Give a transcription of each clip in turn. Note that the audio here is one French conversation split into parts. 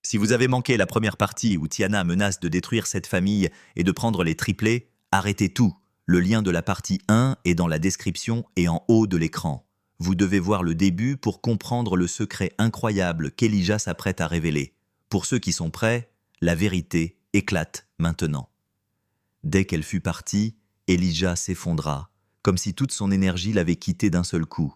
Si vous avez manqué la première partie où Tiana menace de détruire cette famille et de prendre les triplés, arrêtez tout. Le lien de la partie 1 est dans la description et en haut de l'écran. Vous devez voir le début pour comprendre le secret incroyable qu'Elijah s'apprête à révéler. Pour ceux qui sont prêts, la vérité éclate maintenant. Dès qu'elle fut partie, Elijah s'effondra, comme si toute son énergie l'avait quitté d'un seul coup.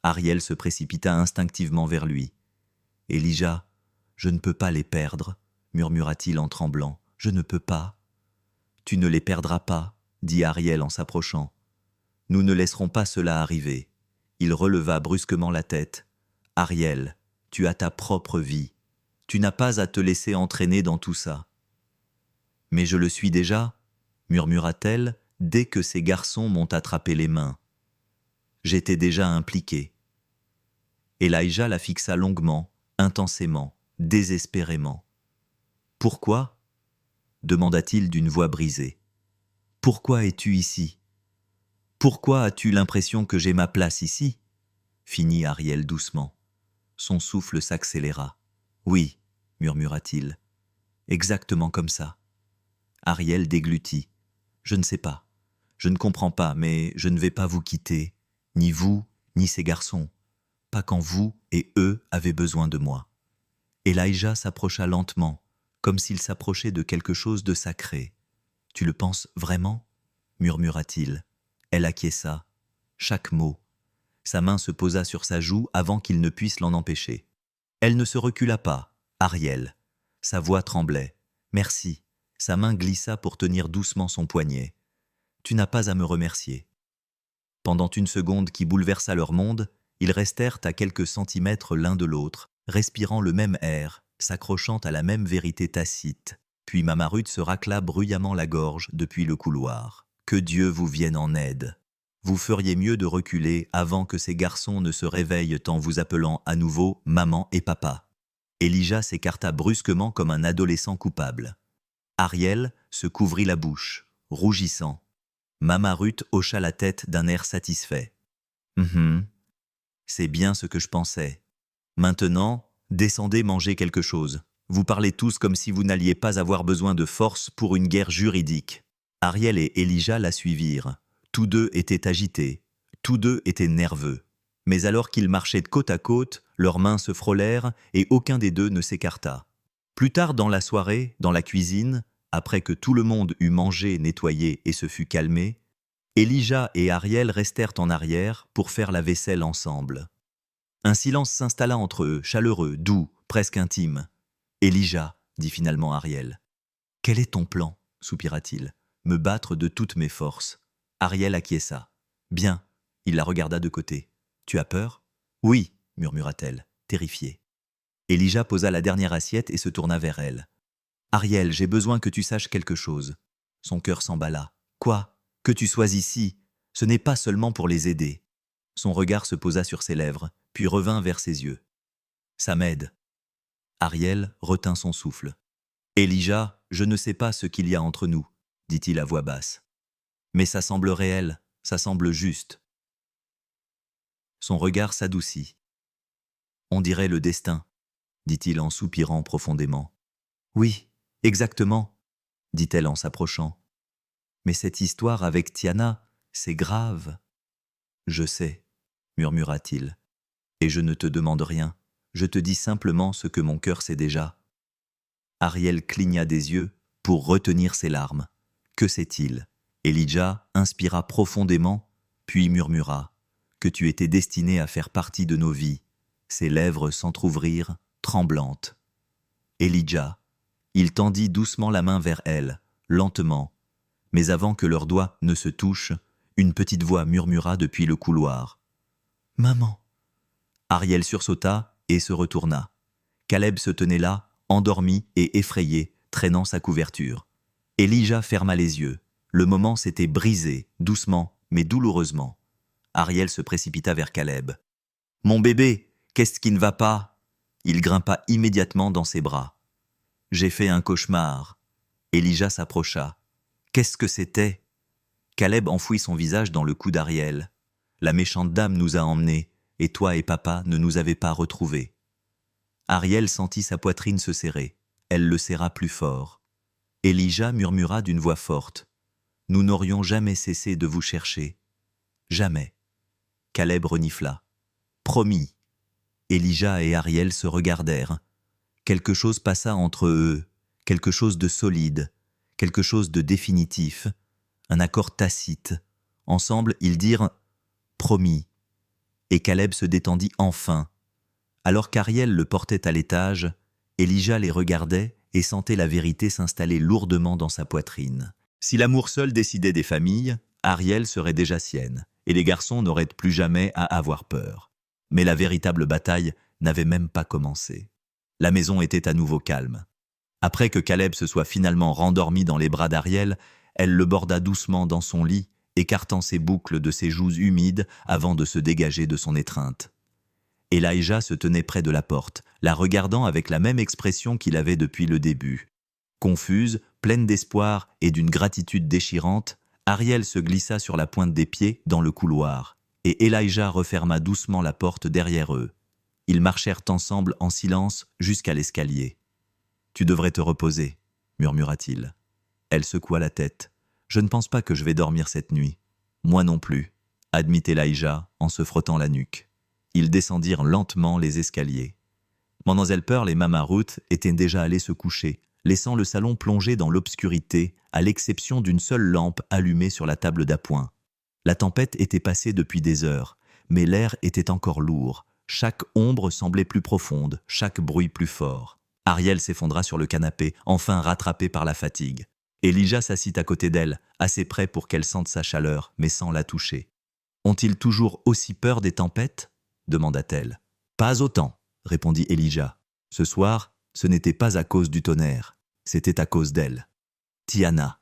Ariel se précipita instinctivement vers lui. « Elijah, je ne peux pas les perdre, » murmura-t-il en tremblant. « Je ne peux pas. »« Tu ne les perdras pas, » dit Ariel en s'approchant. « Nous ne laisserons pas cela arriver. » Il releva brusquement la tête. « Ariel, tu as ta propre vie. Tu n'as pas à te laisser entraîner dans tout ça. »« Mais je le suis déjà, » murmura-t-elle dès que ces garçons m'ont attrapé les mains. J'étais déjà impliqué. Elijah la fixa longuement, intensément, désespérément. « Pourquoi ?» demanda-t-il d'une voix brisée. « Pourquoi es-tu ici ? Pourquoi as-tu l'impression que j'ai ma place ici ?» finit Ariel doucement. Son souffle s'accéléra. « Oui, » murmura-t-il. « Exactement comme ça. » Ariel déglutit. « Je ne sais pas. Je ne comprends pas, mais je ne vais pas vous quitter, ni vous, ni ces garçons. Pas quand vous et eux avez besoin de moi. » Elijah s'approcha lentement, comme s'il s'approchait de quelque chose de sacré. « Tu le penses vraiment ?» murmura-t-il. Elle acquiesça. Chaque mot. Sa main se posa sur sa joue avant qu'il ne puisse l'en empêcher. Elle ne se recula pas, Ariel. Sa voix tremblait. « Merci. » Sa main glissa pour tenir doucement son poignet. « Tu n'as pas à me remercier. » Pendant une seconde qui bouleversa leur monde, ils restèrent à quelques centimètres l'un de l'autre, respirant le même air, s'accrochant à la même vérité tacite. Puis Mama Ruth se racla bruyamment la gorge depuis le couloir. « Que Dieu vous vienne en aide. Vous feriez mieux de reculer avant que ces garçons ne se réveillent en vous appelant à nouveau maman et papa. » Elijah s'écarta brusquement comme un adolescent coupable. Ariel se couvrit la bouche, rougissant. Mama Ruth hocha la tête d'un air satisfait. « C'est bien ce que je pensais. Maintenant, descendez manger quelque chose. Vous parlez tous comme si vous n'alliez pas avoir besoin de force pour une guerre juridique. » Ariel et Elijah la suivirent. Tous deux étaient agités, tous deux étaient nerveux. Mais alors qu'ils marchaient côte à côte, leurs mains se frôlèrent et aucun des deux ne s'écarta. Plus tard dans la soirée, dans la cuisine, après que tout le monde eut mangé, nettoyé et se fut calmé, Elijah et Ariel restèrent en arrière pour faire la vaisselle ensemble. Un silence s'installa entre eux, chaleureux, doux, presque intime. « Elijah, » dit finalement Ariel. « Quel est ton plan ?» soupira-t-il. « Me battre de toutes mes forces. » Ariel acquiesça. « Bien. » Il la regarda de côté. « Tu as peur ?»« Oui, » murmura-t-elle, terrifiée. Elijah posa la dernière assiette et se tourna vers elle. « Ariel, j'ai besoin que tu saches quelque chose. » Son cœur s'emballa. « Quoi ? Que tu sois ici, ce n'est pas seulement pour les aider. » Son regard se posa sur ses lèvres, puis revint vers ses yeux. « Ça m'aide. » Ariel retint son souffle. « Elijah, je ne sais pas ce qu'il y a entre nous, » dit-il à voix basse. « Mais ça semble réel, ça semble juste. » Son regard s'adoucit. « On dirait le destin, » dit-il en soupirant profondément. « Oui, exactement, » dit-elle en s'approchant. « Mais cette histoire avec Tiana, c'est grave. »« Je sais, » murmura-t-il. « Et je ne te demande rien, je te dis simplement ce que mon cœur sait déjà. » Ariel cligna des yeux pour retenir ses larmes. Que sait-il ? Elijah inspira profondément, puis murmura « Que tu étais destiné à faire partie de nos vies. » Ses lèvres s'entr'ouvrirent, tremblantes. Elijah, il tendit doucement la main vers elle, lentement. Mais avant que leurs doigts ne se touchent, une petite voix murmura depuis le couloir. « Maman !» Ariel sursauta et se retourna. Caleb se tenait là, endormi et effrayé, traînant sa couverture. Elijah ferma les yeux. Le moment s'était brisé, doucement, mais douloureusement. Ariel se précipita vers Caleb. « Mon bébé, qu'est-ce qui ne va pas ?» Il grimpa immédiatement dans ses bras. « J'ai fait un cauchemar. » Elijah s'approcha. « Qu'est-ce que c'était ?» Caleb enfouit son visage dans le cou d'Ariel. « La méchante dame nous a emmenés, et toi et papa ne nous avez pas retrouvés. » Ariel sentit sa poitrine se serrer. Elle le serra plus fort. Elijah murmura d'une voix forte. « Nous n'aurions jamais cessé de vous chercher. Jamais. » Caleb renifla. « Promis. » Elijah et Ariel se regardèrent. Quelque chose passa entre eux, quelque chose de solide, quelque chose de définitif, un accord tacite. Ensemble, ils dirent « Promis ». Et Caleb se détendit enfin. Alors qu'Ariel le portait à l'étage, Elijah les regardait et sentait la vérité s'installer lourdement dans sa poitrine. Si l'amour seul décidait des familles, Ariel serait déjà sienne, et les garçons n'auraient plus jamais à avoir peur. Mais la véritable bataille n'avait même pas commencé. La maison était à nouveau calme. Après que Caleb se soit finalement rendormi dans les bras d'Ariel, elle le borda doucement dans son lit, écartant ses boucles de ses joues humides avant de se dégager de son étreinte. Elijah se tenait près de la porte, la regardant avec la même expression qu'il avait depuis le début. Confuse, pleine d'espoir et d'une gratitude déchirante, Ariel se glissa sur la pointe des pieds dans le couloir, et Elijah referma doucement la porte derrière eux. Ils marchèrent ensemble en silence jusqu'à l'escalier. « Tu devrais te reposer, » murmura-t-il. Elle secoua la tête. « Je ne pense pas que je vais dormir cette nuit. »« Moi non plus, » admit Elijah en se frottant la nuque. Ils descendirent lentement les escaliers. Mademoiselle Pearl et Mama Ruth étaient déjà allées se coucher, laissant le salon plongé dans l'obscurité, à l'exception d'une seule lampe allumée sur la table d'appoint. La tempête était passée depuis des heures, mais l'air était encore lourd. Chaque ombre semblait plus profonde, chaque bruit plus fort. Ariel s'effondra sur le canapé, enfin rattrapée par la fatigue. Elijah s'assit à côté d'elle, assez près pour qu'elle sente sa chaleur, mais sans la toucher. « Ont-ils toujours aussi peur des tempêtes ?» demanda-t-elle. « Pas autant, » répondit Elijah. Ce soir, ce n'était pas à cause du tonnerre, c'était à cause d'elle. Tiana.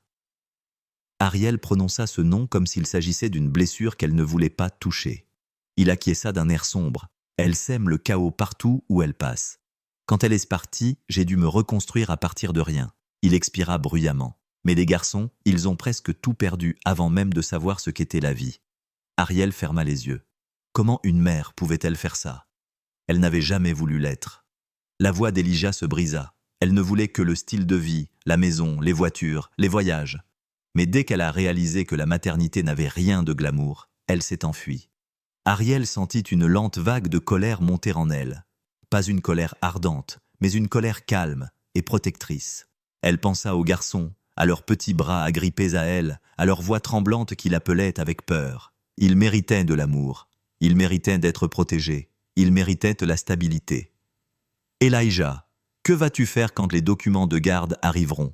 Ariel prononça ce nom comme s'il s'agissait d'une blessure qu'elle ne voulait pas toucher. Il acquiesça d'un air sombre. Elle sème le chaos partout où elle passe. Quand elle est partie, j'ai dû me reconstruire à partir de rien. Il expira bruyamment. Mais les garçons, ils ont presque tout perdu avant même de savoir ce qu'était la vie. Ariel ferma les yeux. Comment une mère pouvait-elle faire ça? Elle n'avait jamais voulu l'être. La voix d'Elijah se brisa. Elle ne voulait que le style de vie, la maison, les voitures, les voyages. Mais dès qu'elle a réalisé que la maternité n'avait rien de glamour, elle s'est enfuie. Ariel sentit une lente vague de colère monter en elle. Pas une colère ardente, mais une colère calme et protectrice. Elle pensa aux garçons, à leurs petits bras agrippés à elle, à leur voix tremblante qui l'appelait avec peur. Ils méritaient de l'amour. Ils méritaient d'être protégés. Ils méritaient la stabilité. Elijah, que vas-tu faire quand les documents de garde arriveront?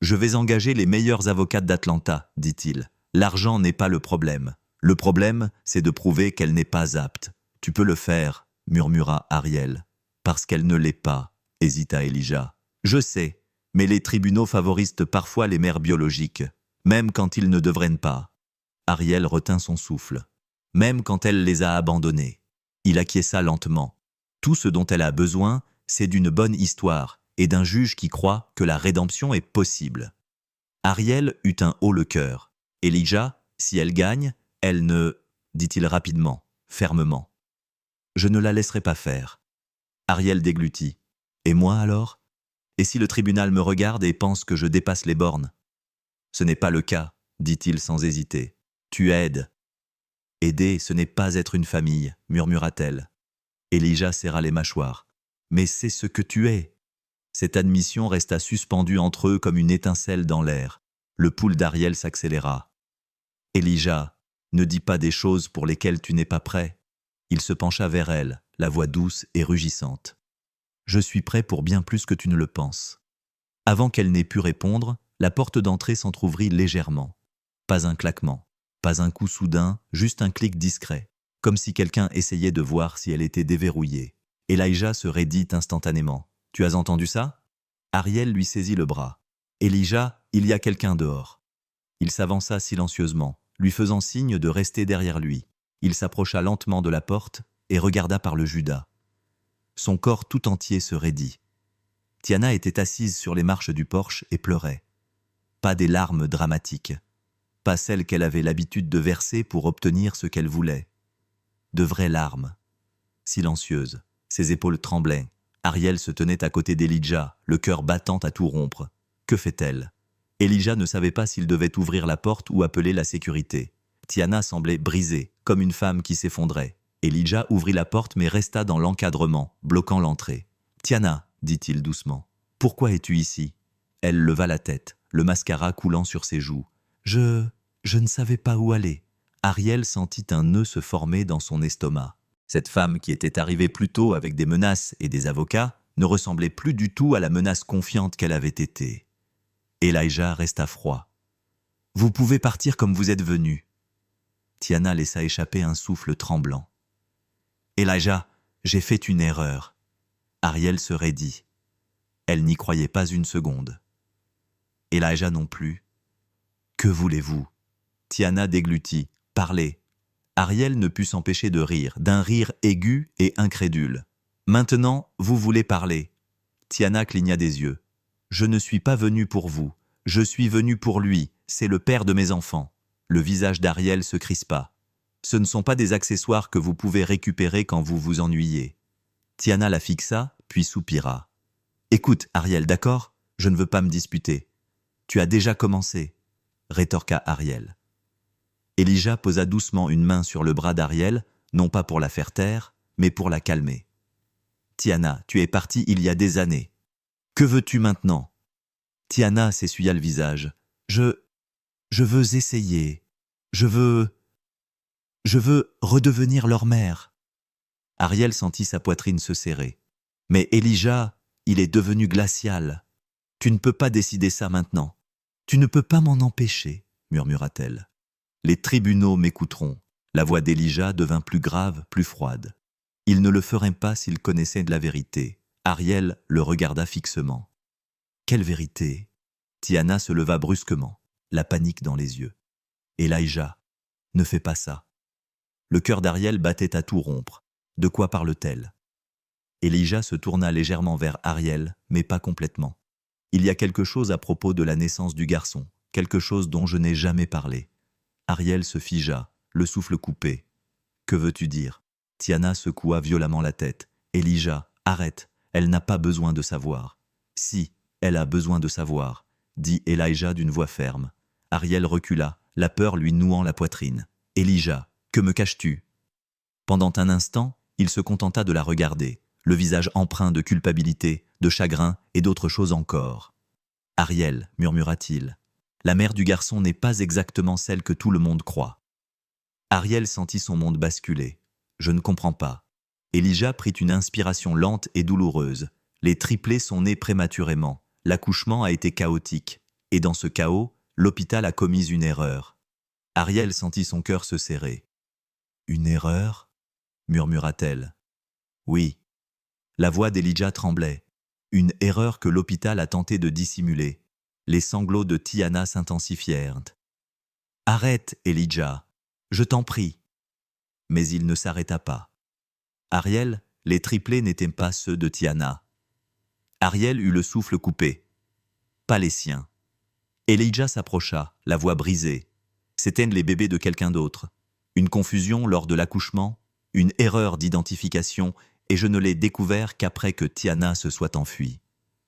Je vais engager les meilleurs avocats d'Atlanta, dit-il. L'argent n'est pas le problème. Le problème, c'est de prouver qu'elle n'est pas apte. Tu peux le faire, murmura Ariel. Parce qu'elle ne l'est pas, hésita Elijah. Je sais, mais les tribunaux favorisent parfois les mères biologiques, même quand ils ne devraient pas. Ariel retint son souffle. Même quand elle les a abandonnés. Il acquiesça lentement. Tout ce dont elle a besoin, c'est d'une bonne histoire et d'un juge qui croit que la rédemption est possible. Ariel eut un haut le cœur. Elijah, si elle gagne, elle ne, dit-il rapidement, fermement. Je ne la laisserai pas faire. Ariel déglutit. Et moi alors? Et si le tribunal me regarde et pense que je dépasse les bornes? Ce n'est pas le cas, dit-il sans hésiter. Tu aides. Aider, ce n'est pas être une famille, murmura-t-elle. Elijah serra les mâchoires. Mais c'est ce que tu es. Cette admission resta suspendue entre eux comme une étincelle dans l'air. Le pouls d'Ariel s'accéléra. Elijah, ne dis pas des choses pour lesquelles tu n'es pas prêt. Il se pencha vers elle, la voix douce et rugissante. Je suis prêt pour bien plus que tu ne le penses. Avant qu'elle n'ait pu répondre, la porte d'entrée s'entr'ouvrit légèrement. Pas un claquement, pas un coup soudain, juste un clic discret, comme si quelqu'un essayait de voir si elle était déverrouillée. Elijah se raidit instantanément. « Tu as entendu ça ?» Ariel lui saisit le bras. « Elijah, il y a quelqu'un dehors. » Il s'avança silencieusement, lui faisant signe de rester derrière lui. Il s'approcha lentement de la porte et regarda par le judas. Son corps tout entier se raidit. Tiana était assise sur les marches du porche et pleurait. Pas des larmes dramatiques, pas celles qu'elle avait l'habitude de verser pour obtenir ce qu'elle voulait. De vraies larmes, silencieuses, ses épaules tremblaient, Ariel se tenait à côté d'Elijah, le cœur battant à tout rompre. Que fait-elle? Elijah ne savait pas s'il devait ouvrir la porte ou appeler la sécurité. Tiana semblait brisée, comme une femme qui s'effondrait. Elijah ouvrit la porte mais resta dans l'encadrement, bloquant l'entrée. « Tiana, dit-il doucement, pourquoi es-tu ici ?» Elle leva la tête, le mascara coulant sur ses joues. « Je ne savais pas où aller. » Ariel sentit un nœud se former dans son estomac. Cette femme qui était arrivée plus tôt avec des menaces et des avocats ne ressemblait plus du tout à la menace confiante qu'elle avait été. Elijah resta froid. « Vous pouvez partir comme vous êtes venu. » Tiana laissa échapper un souffle tremblant. « Elijah, j'ai fait une erreur. » Ariel se raidit. Elle n'y croyait pas une seconde. Elijah non plus. « Que voulez-vous » Tiana déglutit. « Parlez. » Ariel ne put s'empêcher de rire, d'un rire aigu et incrédule. « Maintenant, vous voulez parler. » Tiana cligna des yeux. « Je ne suis pas venu pour vous. Je suis venu pour lui. C'est le père de mes enfants. » Le visage d'Ariel se crispa. « Ce ne sont pas des accessoires que vous pouvez récupérer quand vous vous ennuyez. » Tiana la fixa, puis soupira. « Écoute, Ariel, d'accord? Je ne veux pas me disputer. »« Tu as déjà commencé, » rétorqua Ariel. Elijah posa doucement une main sur le bras d'Ariel, non pas pour la faire taire, mais pour la calmer. « Tiana, tu es partie il y a des années. Que veux-tu maintenant ?» Tiana s'essuya le visage. « Je veux essayer. Je veux redevenir leur mère. » Ariel sentit sa poitrine se serrer. « Mais Elijah, il est devenu glacial. Tu ne peux pas décider ça maintenant. Tu ne peux pas m'en empêcher, » murmura-t-elle. « Les tribunaux m'écouteront. » La voix d'Elijah devint plus grave, plus froide. Il ne le ferait pas s'il connaissait de la vérité. Ariel le regarda fixement. « Quelle vérité ?» Tiana se leva brusquement, la panique dans les yeux. « Elijah, ne fais pas ça. » Le cœur d'Ariel battait à tout rompre. De quoi parle-t-elle? Elijah se tourna légèrement vers Ariel, mais pas complètement. « Il y a quelque chose à propos de la naissance du garçon, quelque chose dont je n'ai jamais parlé. » Ariel se figea, le souffle coupé. « Que veux-tu dire ?» Tiana secoua violemment la tête. « Elijah, arrête, elle n'a pas besoin de savoir. »« Si, elle a besoin de savoir, » dit Elijah d'une voix ferme. Ariel recula, la peur lui nouant la poitrine. « Elijah, que me caches-tu » Pendant un instant, il se contenta de la regarder, le visage empreint de culpabilité, de chagrin et d'autres choses encore. « Ariel, murmura-t-il, la mère du garçon n'est pas exactement celle que tout le monde croit. » Ariel sentit son monde basculer. « Je ne comprends pas. » Elijah prit une inspiration lente et douloureuse. Les triplés sont nés prématurément. L'accouchement a été chaotique. Et dans ce chaos, l'hôpital a commis une erreur. Ariel sentit son cœur se serrer. « Une erreur ?» murmura-t-elle. « Oui. » La voix d'Elijah tremblait. Une erreur que l'hôpital a tenté de dissimuler. Les sanglots de Tiana s'intensifièrent. « Arrête, Elijah, je t'en prie. » Mais il ne s'arrêta pas. Ariel, les triplés n'étaient pas ceux de Tiana. Ariel eut le souffle coupé. Pas les siens. Elijah s'approcha, la voix brisée. C'étaient les bébés de quelqu'un d'autre. Une confusion lors de l'accouchement, une erreur d'identification, et je ne l'ai découvert qu'après que Tiana se soit enfuie.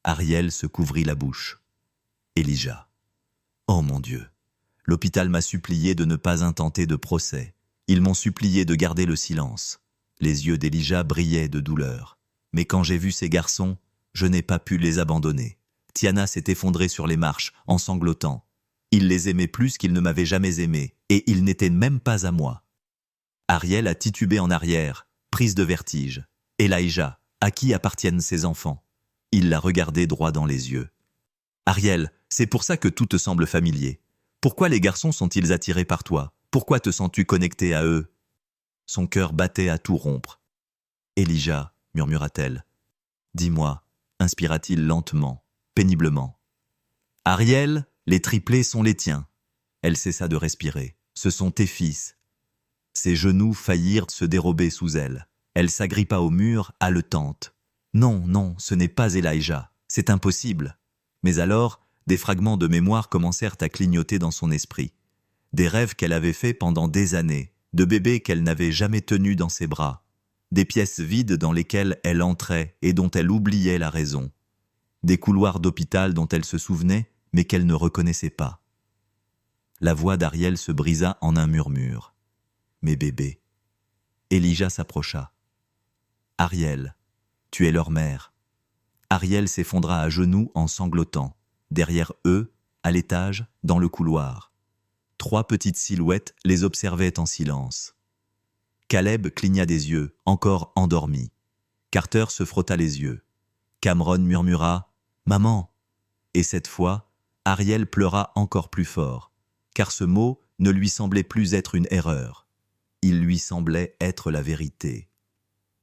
Ariel se couvrit la bouche. Elijah. Oh mon Dieu. L'hôpital m'a supplié de ne pas intenter de procès. Ils m'ont supplié de garder le silence. Les yeux d'Elijah brillaient de douleur. Mais quand j'ai vu ces garçons, je n'ai pas pu les abandonner. Tiana s'est effondrée sur les marches, en sanglotant. Il les aimait plus qu'il ne m'avait jamais aimé, et ils n'étaient même pas à moi. Ariel a titubé en arrière, prise de vertige. Elijah, à qui appartiennent ces enfants? Il l'a regardé droit dans les yeux. Ariel, c'est pour ça que tout te semble familier. Pourquoi les garçons sont-ils attirés par toi? Pourquoi te sens-tu connecté à eux? Son cœur battait à tout rompre. Elijah, murmura-t-elle. Dis-moi, inspira-t-il lentement, péniblement. Ariel, les triplés sont les tiens. Elle cessa de respirer. Ce sont tes fils. Ses genoux faillirent se dérober sous elle. Elle s'agrippa au mur, haletante. Non, non, ce n'est pas Elijah. C'est impossible. Mais alors, des fragments de mémoire commencèrent à clignoter dans son esprit. Des rêves qu'elle avait faits pendant des années, de bébés qu'elle n'avait jamais tenus dans ses bras. Des pièces vides dans lesquelles elle entrait et dont elle oubliait la raison. Des couloirs d'hôpital dont elle se souvenait, mais qu'elle ne reconnaissait pas. La voix d'Ariel se brisa en un murmure. « Mes bébés. » Elijah s'approcha. « Ariel, tu es leur mère. » Ariel s'effondra à genoux en sanglotant. Derrière eux, à l'étage, dans le couloir. 3 petites silhouettes les observaient en silence. Caleb cligna des yeux, encore endormi. Carter se frotta les yeux. Cameron murmura « Maman !» Et cette fois, Ariel pleura encore plus fort, car ce mot ne lui semblait plus être une erreur. Il lui semblait être la vérité.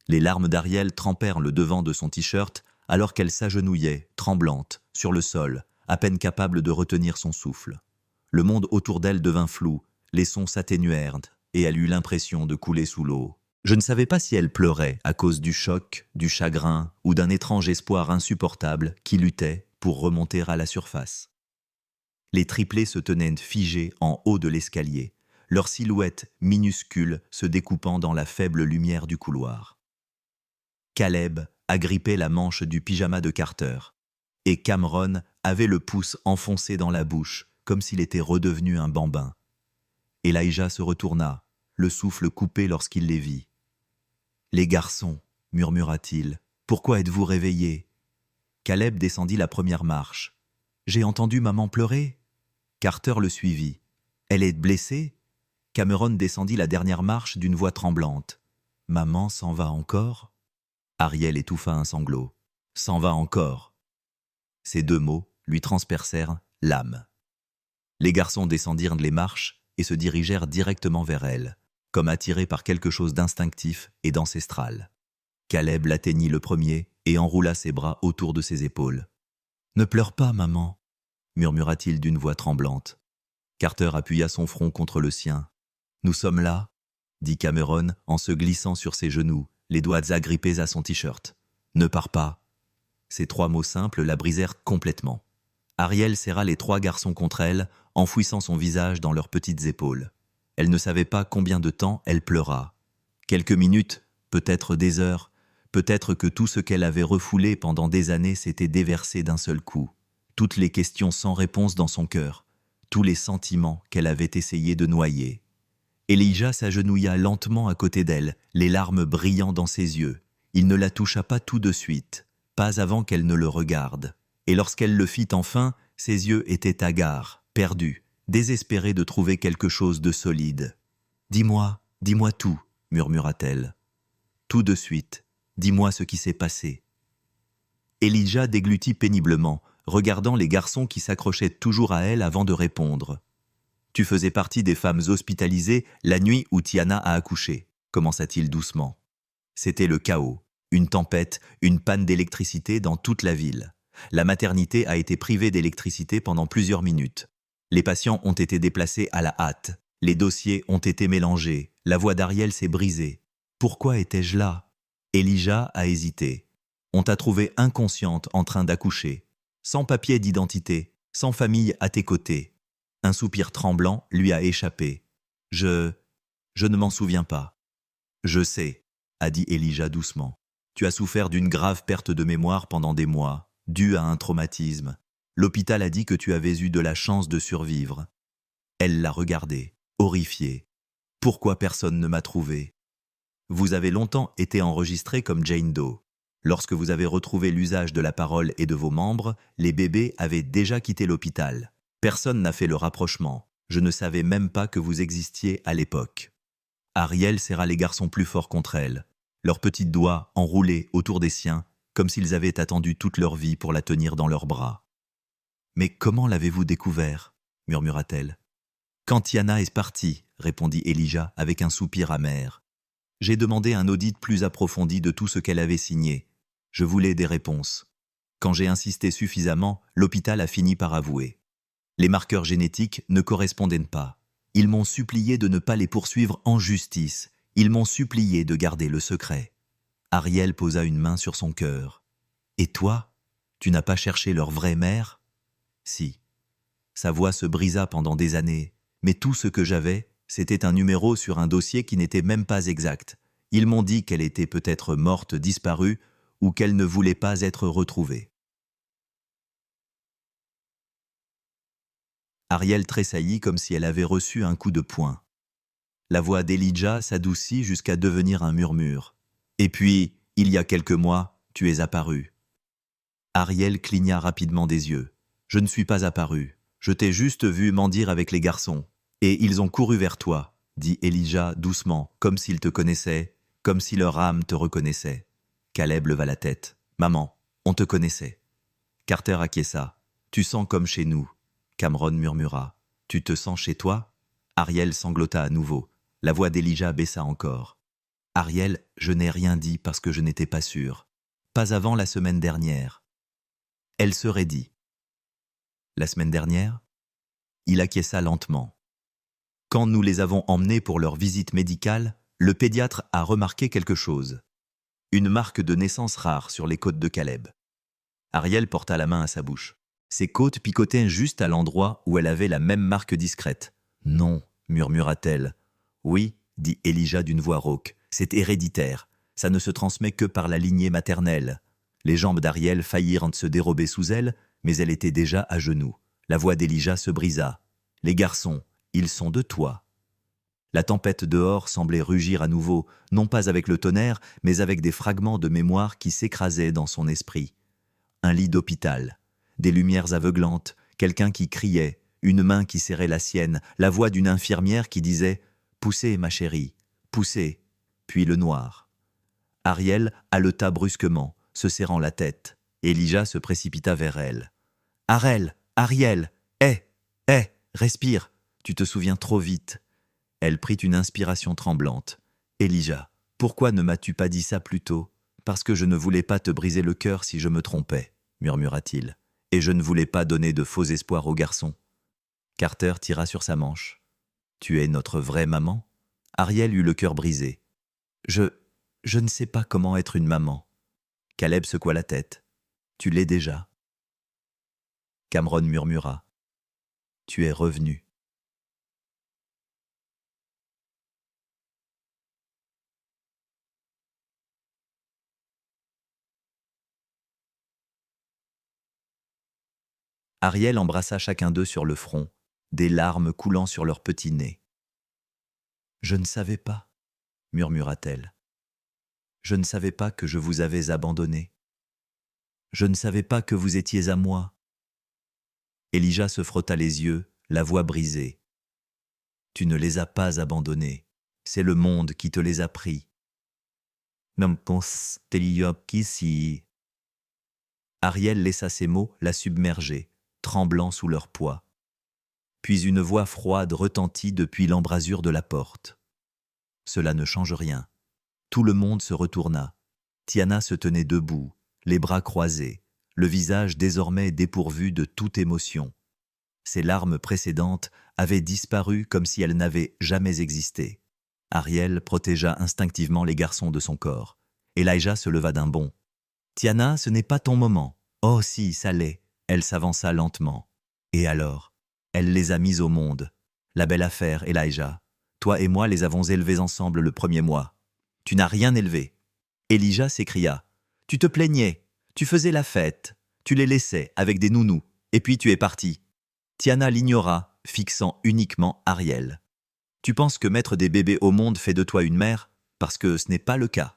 Les larmes d'Ariel trempèrent le devant de son t-shirt alors qu'elle s'agenouillait, tremblante, sur le sol, à peine capable de retenir son souffle. Le monde autour d'elle devint flou, les sons s'atténuèrent et elle eut l'impression de couler sous l'eau. Je ne savais pas si elle pleurait à cause du choc, du chagrin ou d'un étrange espoir insupportable qui luttait pour remonter à la surface. Les triplés se tenaient figés en haut de l'escalier, leurs silhouettes minuscules se découpant dans la faible lumière du couloir. Caleb agrippait la manche du pyjama de Carter, et Cameron avait le pouce enfoncé dans la bouche, comme s'il était redevenu un bambin. Elijah se retourna, le souffle coupé lorsqu'il les vit. « Les garçons, murmura-t-il, pourquoi êtes-vous réveillés ?» Caleb descendit la première marche. « J'ai entendu maman pleurer ?» Carter le suivit. « Elle est blessée ?» Cameron descendit la dernière marche d'une voix tremblante. « Maman s'en va encore ?» Ariel étouffa un sanglot. « S'en va encore !» Ces 2 mots lui transpercèrent l'âme. Les garçons descendirent les marches et se dirigèrent directement vers elle, comme attirés par quelque chose d'instinctif et d'ancestral. Caleb l'atteignit le premier et enroula ses bras autour de ses épaules. « Ne pleure pas, maman !» murmura-t-il d'une voix tremblante. Carter appuya son front contre le sien. « Nous sommes là !» dit Cameron en se glissant sur ses genoux, les doigts agrippés à son t-shirt. « Ne pars pas !» Ces 3 mots simples la brisèrent complètement. Ariel serra les 3 garçons contre elle, enfouissant son visage dans leurs petites épaules. Elle ne savait pas combien de temps elle pleura. Quelques minutes, peut-être des heures, peut-être que tout ce qu'elle avait refoulé pendant des années s'était déversé d'un seul coup. Toutes les questions sans réponse dans son cœur, tous les sentiments qu'elle avait essayé de noyer. Elijah s'agenouilla lentement à côté d'elle, les larmes brillant dans ses yeux. Il ne la toucha pas tout de suite, pas avant qu'elle ne le regarde. Et lorsqu'elle le fit enfin, ses yeux étaient hagards, perdus, désespérés de trouver quelque chose de solide. « Dis-moi tout », murmura-t-elle. « Tout de suite, dis-moi ce qui s'est passé. » Elijah déglutit péniblement, regardant les garçons qui s'accrochaient toujours à elle avant de répondre. « Tu faisais partie des femmes hospitalisées la nuit où Tiana a accouché, » commença-t-il doucement. C'était le chaos, une tempête, une panne d'électricité dans toute la ville. La maternité a été privée d'électricité pendant plusieurs minutes. Les patients ont été déplacés à la hâte. Les dossiers ont été mélangés. La voix d'Ariel s'est brisée. Pourquoi étais-je là ? Elijah a hésité. On t'a trouvée inconsciente en train d'accoucher, sans papier d'identité, sans famille à tes côtés. Un soupir tremblant lui a échappé. Je ne m'en souviens pas. Je sais, a dit Elijah doucement. Tu as souffert d'une grave perte de mémoire pendant des mois, due à un traumatisme. L'hôpital a dit que tu avais eu de la chance de survivre. Elle l'a regardé, horrifiée. Pourquoi personne ne m'a trouvé ? Vous avez longtemps été enregistré comme Jane Doe. Lorsque vous avez retrouvé l'usage de la parole et de vos membres, les bébés avaient déjà quitté l'hôpital. Personne n'a fait le rapprochement. Je ne savais même pas que vous existiez à l'époque. Ariel serra les garçons plus fort contre elle, leurs petits doigts enroulés autour des siens, comme s'ils avaient attendu toute leur vie pour la tenir dans leurs bras. « Mais comment l'avez-vous découvert ?» murmura-t-elle. « Quand Tiana est partie, » répondit Elijah avec un soupir amer. « J'ai demandé un audit plus approfondi de tout ce qu'elle avait signé. Je voulais des réponses. Quand j'ai insisté suffisamment, l'hôpital a fini par avouer. Les marqueurs génétiques ne correspondaient pas. Ils m'ont supplié de ne pas les poursuivre en justice. Ils m'ont supplié de garder le secret. » Ariel posa une main sur son cœur. « Et toi, tu n'as pas cherché leur vraie mère ?»« Si. » Sa voix se brisa pendant des années, mais tout ce que j'avais, c'était un numéro sur un dossier qui n'était même pas exact. Ils m'ont dit qu'elle était peut-être morte, disparue, ou qu'elle ne voulait pas être retrouvée. Ariel tressaillit comme si elle avait reçu un coup de poing. La voix d'Elijah s'adoucit jusqu'à devenir un murmure. « Et puis, il y a quelques mois, tu es apparu. » Ariel cligna rapidement des yeux. « Je ne suis pas apparu. Je t'ai juste vu mendier avec les garçons. Et ils ont couru vers toi, » dit Elijah doucement, comme s'il te connaissait, comme si leur âme te reconnaissait. Caleb leva la tête. « Maman, on te connaissait. » Carter acquiesça. « Tu sens comme chez nous. » Cameron murmura. « Tu te sens chez toi ?» Ariel sanglota à nouveau. La voix d'Elijah baissa encore. « Ariel, je n'ai rien dit parce que je n'étais pas sûr. Pas avant la semaine dernière. » Elle serait dit. « La semaine dernière ?» Il acquiesça lentement. « Quand nous les avons emmenés pour leur visite médicale, le pédiatre a remarqué quelque chose. Une marque de naissance rare sur les côtes de Caleb. » Ariel porta la main à sa bouche. Ses côtes picotaient juste à l'endroit où elle avait la même marque discrète. « Non, » murmura-t-elle. « Oui, » dit Elijah d'une voix rauque. « C'est héréditaire. Ça ne se transmet que par la lignée maternelle. » Les jambes d'Ariel faillirent de se dérober sous elle, mais elle était déjà à genoux. La voix d'Elijah se brisa. « Les garçons, ils sont de toi. » La tempête dehors semblait rugir à nouveau, non pas avec le tonnerre, mais avec des fragments de mémoire qui s'écrasaient dans son esprit. Un lit d'hôpital, des lumières aveuglantes, quelqu'un qui criait, une main qui serrait la sienne, la voix d'une infirmière qui disait « Poussez, ma chérie, poussez », puis le noir. Ariel haleta brusquement, se serrant la tête. Elijah se précipita vers elle. « Ariel, respire, tu te souviens trop vite. » Elle prit une inspiration tremblante. « Elijah, pourquoi ne m'as-tu pas dit ça plus tôt ? Parce que je ne voulais pas te briser le cœur si je me trompais, » murmura-t-il. « Et je ne voulais pas donner de faux espoirs aux garçons. » Carter tira sur sa manche. « Tu es notre vraie maman ?» Ariel eut le cœur brisé. « Je ne sais pas comment être une maman. » Caleb secoua la tête. « Tu l'es déjà. » Cameron murmura. « Tu es revenu. » Ariel embrassa chacun d'eux sur le front, des larmes coulant sur leur petit nez. « Je ne savais pas, » murmura-t-elle. « Je ne savais pas que je vous avais abandonné. Je ne savais pas que vous étiez à moi. » Elijah se frotta les yeux, la voix brisée. « Tu ne les as pas abandonnés. C'est le monde qui te les a pris. » Ariel laissa ces mots la submerger, tremblant sous leur poids. Puis une voix froide retentit depuis l'embrasure de la porte. « Cela ne change rien. » Tout le monde se retourna. Tiana se tenait debout, les bras croisés, le visage désormais dépourvu de toute émotion. Ses larmes précédentes avaient disparu comme si elles n'avaient jamais existé. Ariel protégea instinctivement les garçons de son corps. Elijah se leva d'un bond. « Tiana, ce n'est pas ton moment. »« Oh si, ça l'est. » Elle s'avança lentement. « Et alors ?» Elle les a mis au monde. La belle affaire, Elijah. Toi et moi les avons élevés ensemble le premier mois. Tu n'as rien élevé. » Elijah s'écria. « Tu te plaignais. Tu faisais la fête. Tu les laissais avec des nounous. Et puis tu es parti. » Tiana l'ignora, fixant uniquement Ariel. « Tu penses que mettre des bébés au monde fait de toi une mère ? Parce que ce n'est pas le cas. »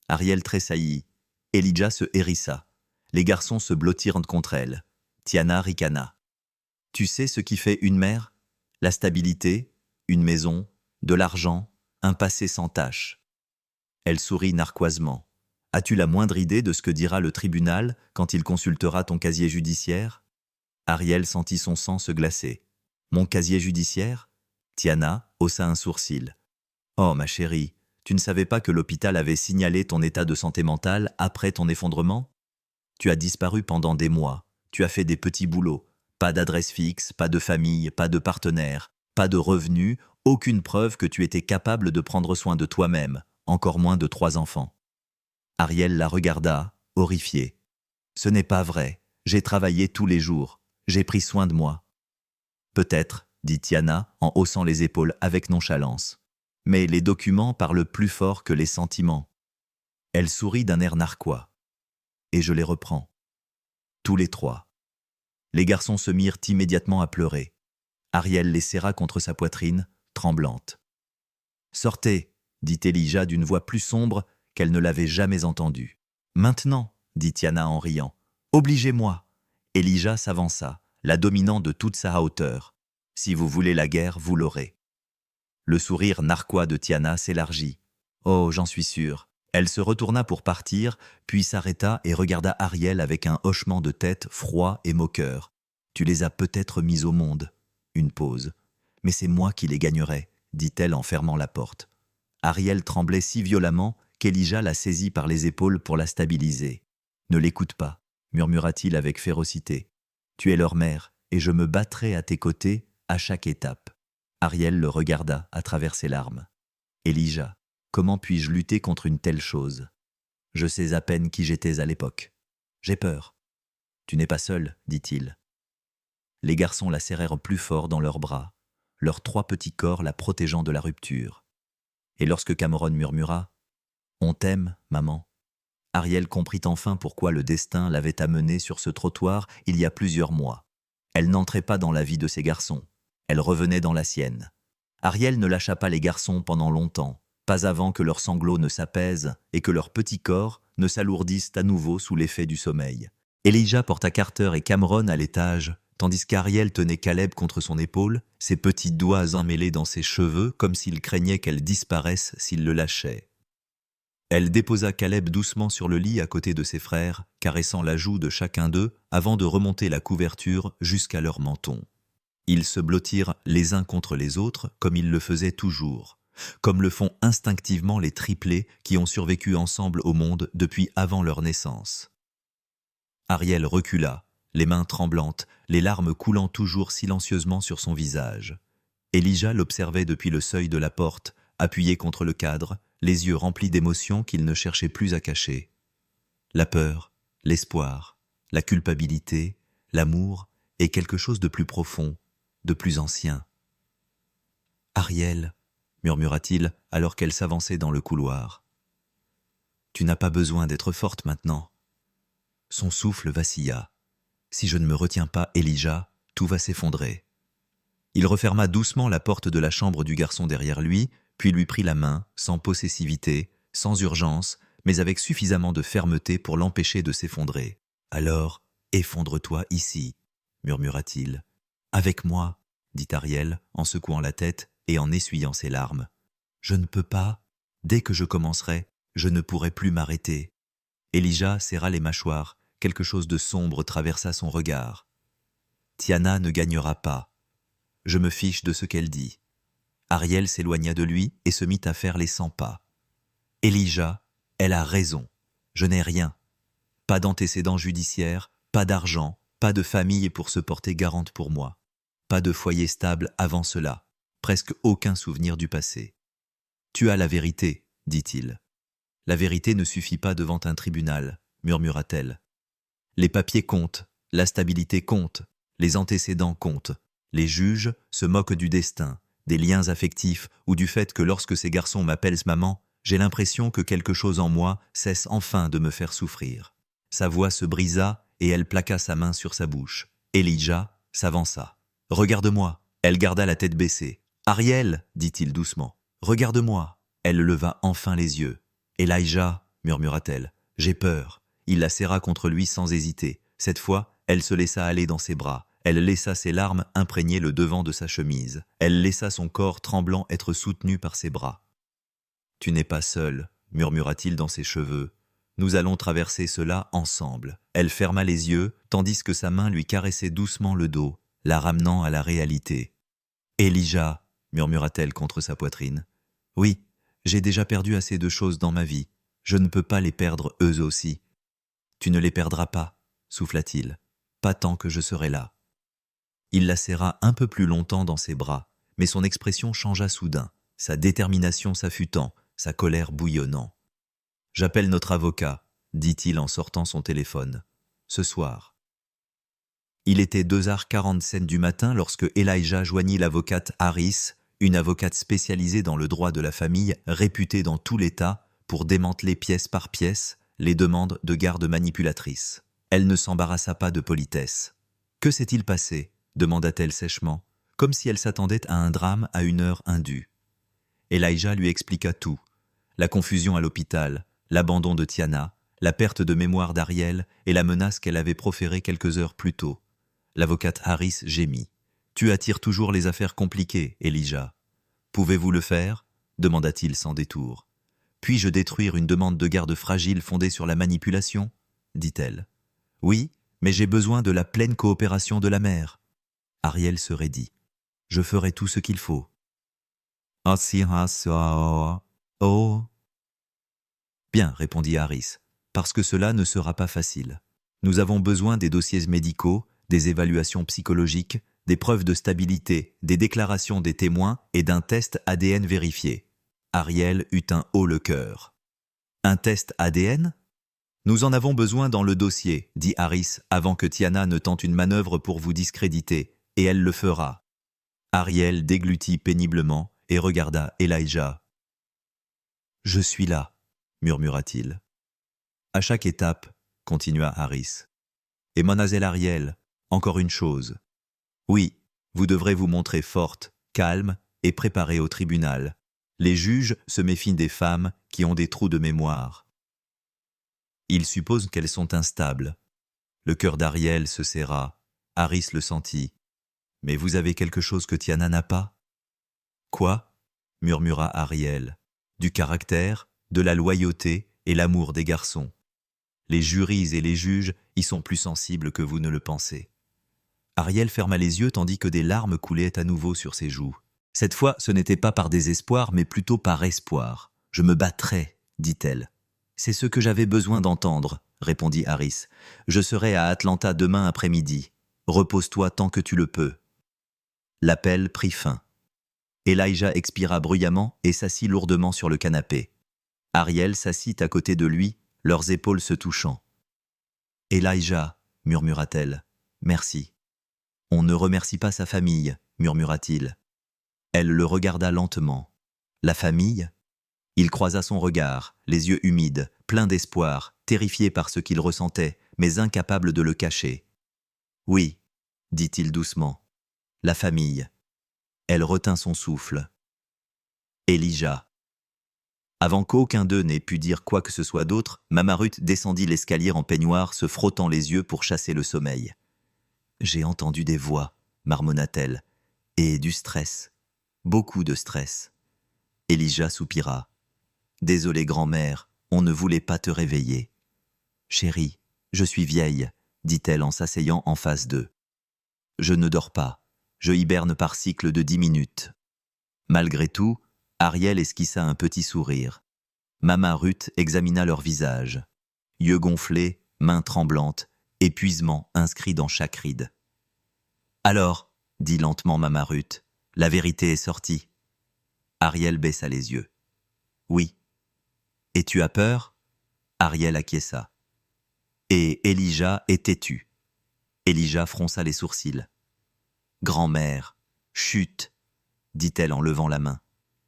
Ariel tressaillit. Elijah se hérissa. Les garçons se blottirent contre elle. Tiana ricana. « Tu sais ce qui fait une mère ? La stabilité, une maison, de l'argent, un passé sans tache. » Elle sourit narquoisement. « As-tu la moindre idée de ce que dira le tribunal quand il consultera ton casier judiciaire ?» Ariel sentit son sang se glacer. « Mon casier judiciaire ?» Tiana haussa un sourcil. « Oh, ma chérie, tu ne savais pas que l'hôpital avait signalé ton état de santé mentale après ton effondrement ? Tu as disparu pendant des mois. Tu as fait des petits boulots. Pas d'adresse fixe, pas de famille, pas de partenaire, pas de revenus, aucune preuve que tu étais capable de prendre soin de toi-même, encore moins de 3 enfants. » Ariel la regarda, horrifiée. « Ce n'est pas vrai. J'ai travaillé tous les jours. J'ai pris soin de moi. »« Peut-être, » dit Tiana en haussant les épaules avec nonchalance. « Mais les documents parlent plus fort que les sentiments. Elle sourit d'un air narquois. Et je les reprends. Tous les trois. Les garçons se mirent immédiatement à pleurer. Ariel les serra contre sa poitrine, tremblante. « Sortez !» dit Elijah d'une voix plus sombre qu'elle ne l'avait jamais entendue. « Maintenant !» dit Tiana en riant. « Obligez-moi !» Elijah s'avança, la dominant de toute sa hauteur. « Si vous voulez la guerre, vous l'aurez. » Le sourire narquois de Tiana s'élargit. « Oh, j'en suis sûre. » Elle se retourna pour partir, puis s'arrêta et regarda Ariel avec un hochement de tête froid et moqueur. « Tu les as peut-être mis au monde. » Une pause. « Mais c'est moi qui les gagnerai, » dit-elle en fermant la porte. Ariel tremblait si violemment qu'Elijah la saisit par les épaules pour la stabiliser. « Ne l'écoute pas, » murmura-t-il avec férocité. « Tu es leur mère, et je me battrai à tes côtés à chaque étape. » Ariel le regarda à travers ses larmes. « Elijah, comment puis-je lutter contre une telle chose? Je sais à peine qui j'étais à l'époque. J'ai peur. »« Tu n'es pas seul, » dit-il. Les garçons la serrèrent plus fort dans leurs bras, leurs 3 petits corps la protégeant de la rupture. Et lorsque Cameron murmura « On t'aime, maman », Ariel comprit enfin pourquoi le destin l'avait amenée sur ce trottoir il y a plusieurs mois. Elle n'entrait pas dans la vie de ses garçons, elle revenait dans la sienne. Ariel ne lâcha pas les garçons pendant longtemps, pas avant que leurs sanglots ne s'apaisent et que leurs petits corps ne s'alourdissent à nouveau sous l'effet du sommeil. Elijah porta Carter et Cameron à l'étage, tandis qu'Ariel tenait Caleb contre son épaule, ses petits doigts emmêlés dans ses cheveux comme s'il craignait qu'elle disparaisse s'il le lâchait. Elle déposa Caleb doucement sur le lit à côté de ses frères, caressant la joue de chacun d'eux avant de remonter la couverture jusqu'à leur menton. Ils se blottirent les uns contre les autres comme ils le faisaient toujours, comme le font instinctivement les triplés qui ont survécu ensemble au monde depuis avant leur naissance. Ariel recula, les mains tremblantes, les larmes coulant toujours silencieusement sur son visage. Elijah l'observait depuis le seuil de la porte, appuyé contre le cadre, les yeux remplis d'émotions qu'il ne cherchait plus à cacher. La peur, l'espoir, la culpabilité, l'amour et quelque chose de plus profond, de plus ancien. « Ariel » murmura-t-il alors qu'elle s'avançait dans le couloir. « Tu n'as pas besoin d'être forte maintenant. » Son souffle vacilla. « Si je ne me retiens pas, Elijah, tout va s'effondrer. » Il referma doucement la porte de la chambre du garçon derrière lui, puis lui prit la main, sans possessivité, sans urgence, mais avec suffisamment de fermeté pour l'empêcher de s'effondrer. « Alors, effondre-toi ici, » murmura-t-il. « Avec moi, » dit Ariel, en secouant la tête et en essuyant ses larmes. « Je ne peux pas. Dès que je commencerai, je ne pourrai plus m'arrêter. » Elijah serra les mâchoires, quelque chose de sombre traversa son regard. « Tiana ne gagnera pas. Je me fiche de ce qu'elle dit. » Ariel s'éloigna de lui et se mit à faire les 100 pas. « Elijah, elle a raison. Je n'ai rien. Pas d'antécédents judiciaires, pas d'argent, pas de famille pour se porter garante pour moi. Pas de foyer stable avant cela. Presque aucun souvenir du passé. »« Tu as la vérité, » dit-il. « La vérité ne suffit pas devant un tribunal, » murmura-t-elle. « Les papiers comptent, la stabilité compte, les antécédents comptent. Les juges se moquent du destin, des liens affectifs ou du fait que lorsque ces garçons m'appellent maman, j'ai l'impression que quelque chose en moi cesse enfin de me faire souffrir. » Sa voix se brisa et elle plaqua sa main sur sa bouche. Elijah s'avança. « Regarde-moi !» Elle garda la tête baissée. « Ariel !» dit-il doucement. « Regarde-moi !» Elle leva enfin les yeux. « Elijah !» murmura-t-elle. « J'ai peur. » Il la serra contre lui sans hésiter. Cette fois, elle se laissa aller dans ses bras. Elle laissa ses larmes imprégner le devant de sa chemise. Elle laissa son corps tremblant être soutenu par ses bras. « Tu n'es pas seul, » murmura-t-il dans ses cheveux. « Nous allons traverser cela ensemble. » Elle ferma les yeux, tandis que sa main lui caressait doucement le dos, la ramenant à la réalité. « Elijah !» murmura-t-elle contre sa poitrine. « Oui, j'ai déjà perdu assez de choses dans ma vie. Je ne peux pas les perdre eux aussi. »« Tu ne les perdras pas, » souffla-t-il. « Pas tant que je serai là. » Il la serra un peu plus longtemps dans ses bras, mais son expression changea soudain, sa détermination s'affûtant, sa colère bouillonnant. « J'appelle notre avocat, » dit-il en sortant son téléphone. « Ce soir. » Il était 2h47 du matin lorsque Elijah joignit l'avocate Harris, une avocate spécialisée dans le droit de la famille, réputée dans tout l'État pour démanteler pièce par pièce les demandes de garde manipulatrice. Elle ne s'embarrassa pas de politesse. « Que s'est-il passé ?» demanda-t-elle sèchement, comme si elle s'attendait à un drame à une heure indue. Elijah lui expliqua tout. La confusion à l'hôpital, l'abandon de Tiana, la perte de mémoire d'Ariel et la menace qu'elle avait proférée quelques heures plus tôt. L'avocate Harris gémit. « Tu attires toujours les affaires compliquées, Elijah. »« Pouvez-vous le faire ?» demanda-t-il sans détour. « Puis-je détruire une demande de garde fragile fondée sur la manipulation ?» dit-elle. « Oui, mais j'ai besoin de la pleine coopération de la mère. » Ariel se raidit. « Je ferai tout ce qu'il faut. » « Oh !»« Bien, répondit Harris, parce que cela ne sera pas facile. Nous avons besoin des dossiers médicaux, des évaluations psychologiques, des preuves de stabilité, des déclarations des témoins et d'un test ADN vérifié. » Ariel eut un haut le cœur. « Un test ADN ? Nous en avons besoin dans le dossier, dit Harris, avant que Tiana ne tente une manœuvre pour vous discréditer, et elle le fera. » Ariel déglutit péniblement et regarda Elijah. « Je suis là, » murmura-t-il. « À chaque étape, » continua Harris. « Et mademoiselle Ariel, encore une chose. Oui, vous devrez vous montrer forte, calme et préparée au tribunal. Les juges se méfient des femmes qui ont des trous de mémoire. Ils supposent qu'elles sont instables. » Le cœur d'Ariel se serra. Harris le sentit. « Mais vous avez quelque chose que Tiana n'a pas ?»« Quoi ?» murmura Ariel. « Du caractère, de la loyauté et l'amour des garçons. Les jurys et les juges y sont plus sensibles que vous ne le pensez. » Ariel ferma les yeux tandis que des larmes coulaient à nouveau sur ses joues. Cette fois, ce n'était pas par désespoir, mais plutôt par espoir. « Je me battrai, » dit-elle. « C'est ce que j'avais besoin d'entendre, » répondit Harris. « Je serai à Atlanta demain après-midi. Repose-toi tant que tu le peux. » L'appel prit fin. Elijah expira bruyamment et s'assit lourdement sur le canapé. Ariel s'assit à côté de lui, leurs épaules se touchant. « Elijah, » murmura-t-elle, « merci. »« On ne remercie pas sa famille, » murmura-t-il. Elle le regarda lentement. « La famille ?» Il croisa son regard, les yeux humides, pleins d'espoir, terrifié par ce qu'il ressentait, mais incapable de le cacher. « Oui, » dit-il doucement. « La famille. » Elle retint son souffle. « Elijah. » Avant qu'aucun d'eux n'ait pu dire quoi que ce soit d'autre, Mama Ruth descendit l'escalier en peignoir, se frottant les yeux pour chasser le sommeil. « J'ai entendu des voix, » marmonna-t-elle, « et du stress. Beaucoup de stress. » Elijah soupira. « Désolé, grand-mère, on ne voulait pas te réveiller. »« Chérie, je suis vieille, » dit-elle en s'asseyant en face d'eux. « Je ne dors pas. Je hiberne par cycle de 10 minutes. » Malgré tout, Ariel esquissa un petit sourire. Mama Ruth examina leur visage. Yeux gonflés, mains tremblantes, épuisement inscrit dans chaque ride. « Alors, » dit lentement Mama Ruth, « la vérité est sortie. » Ariel baissa les yeux. « Oui. »« Et tu as peur ?» Ariel acquiesça. « Et Elijah est têtu. » Elijah fronça les sourcils. « Grand-mère, chut !» dit-elle en levant la main.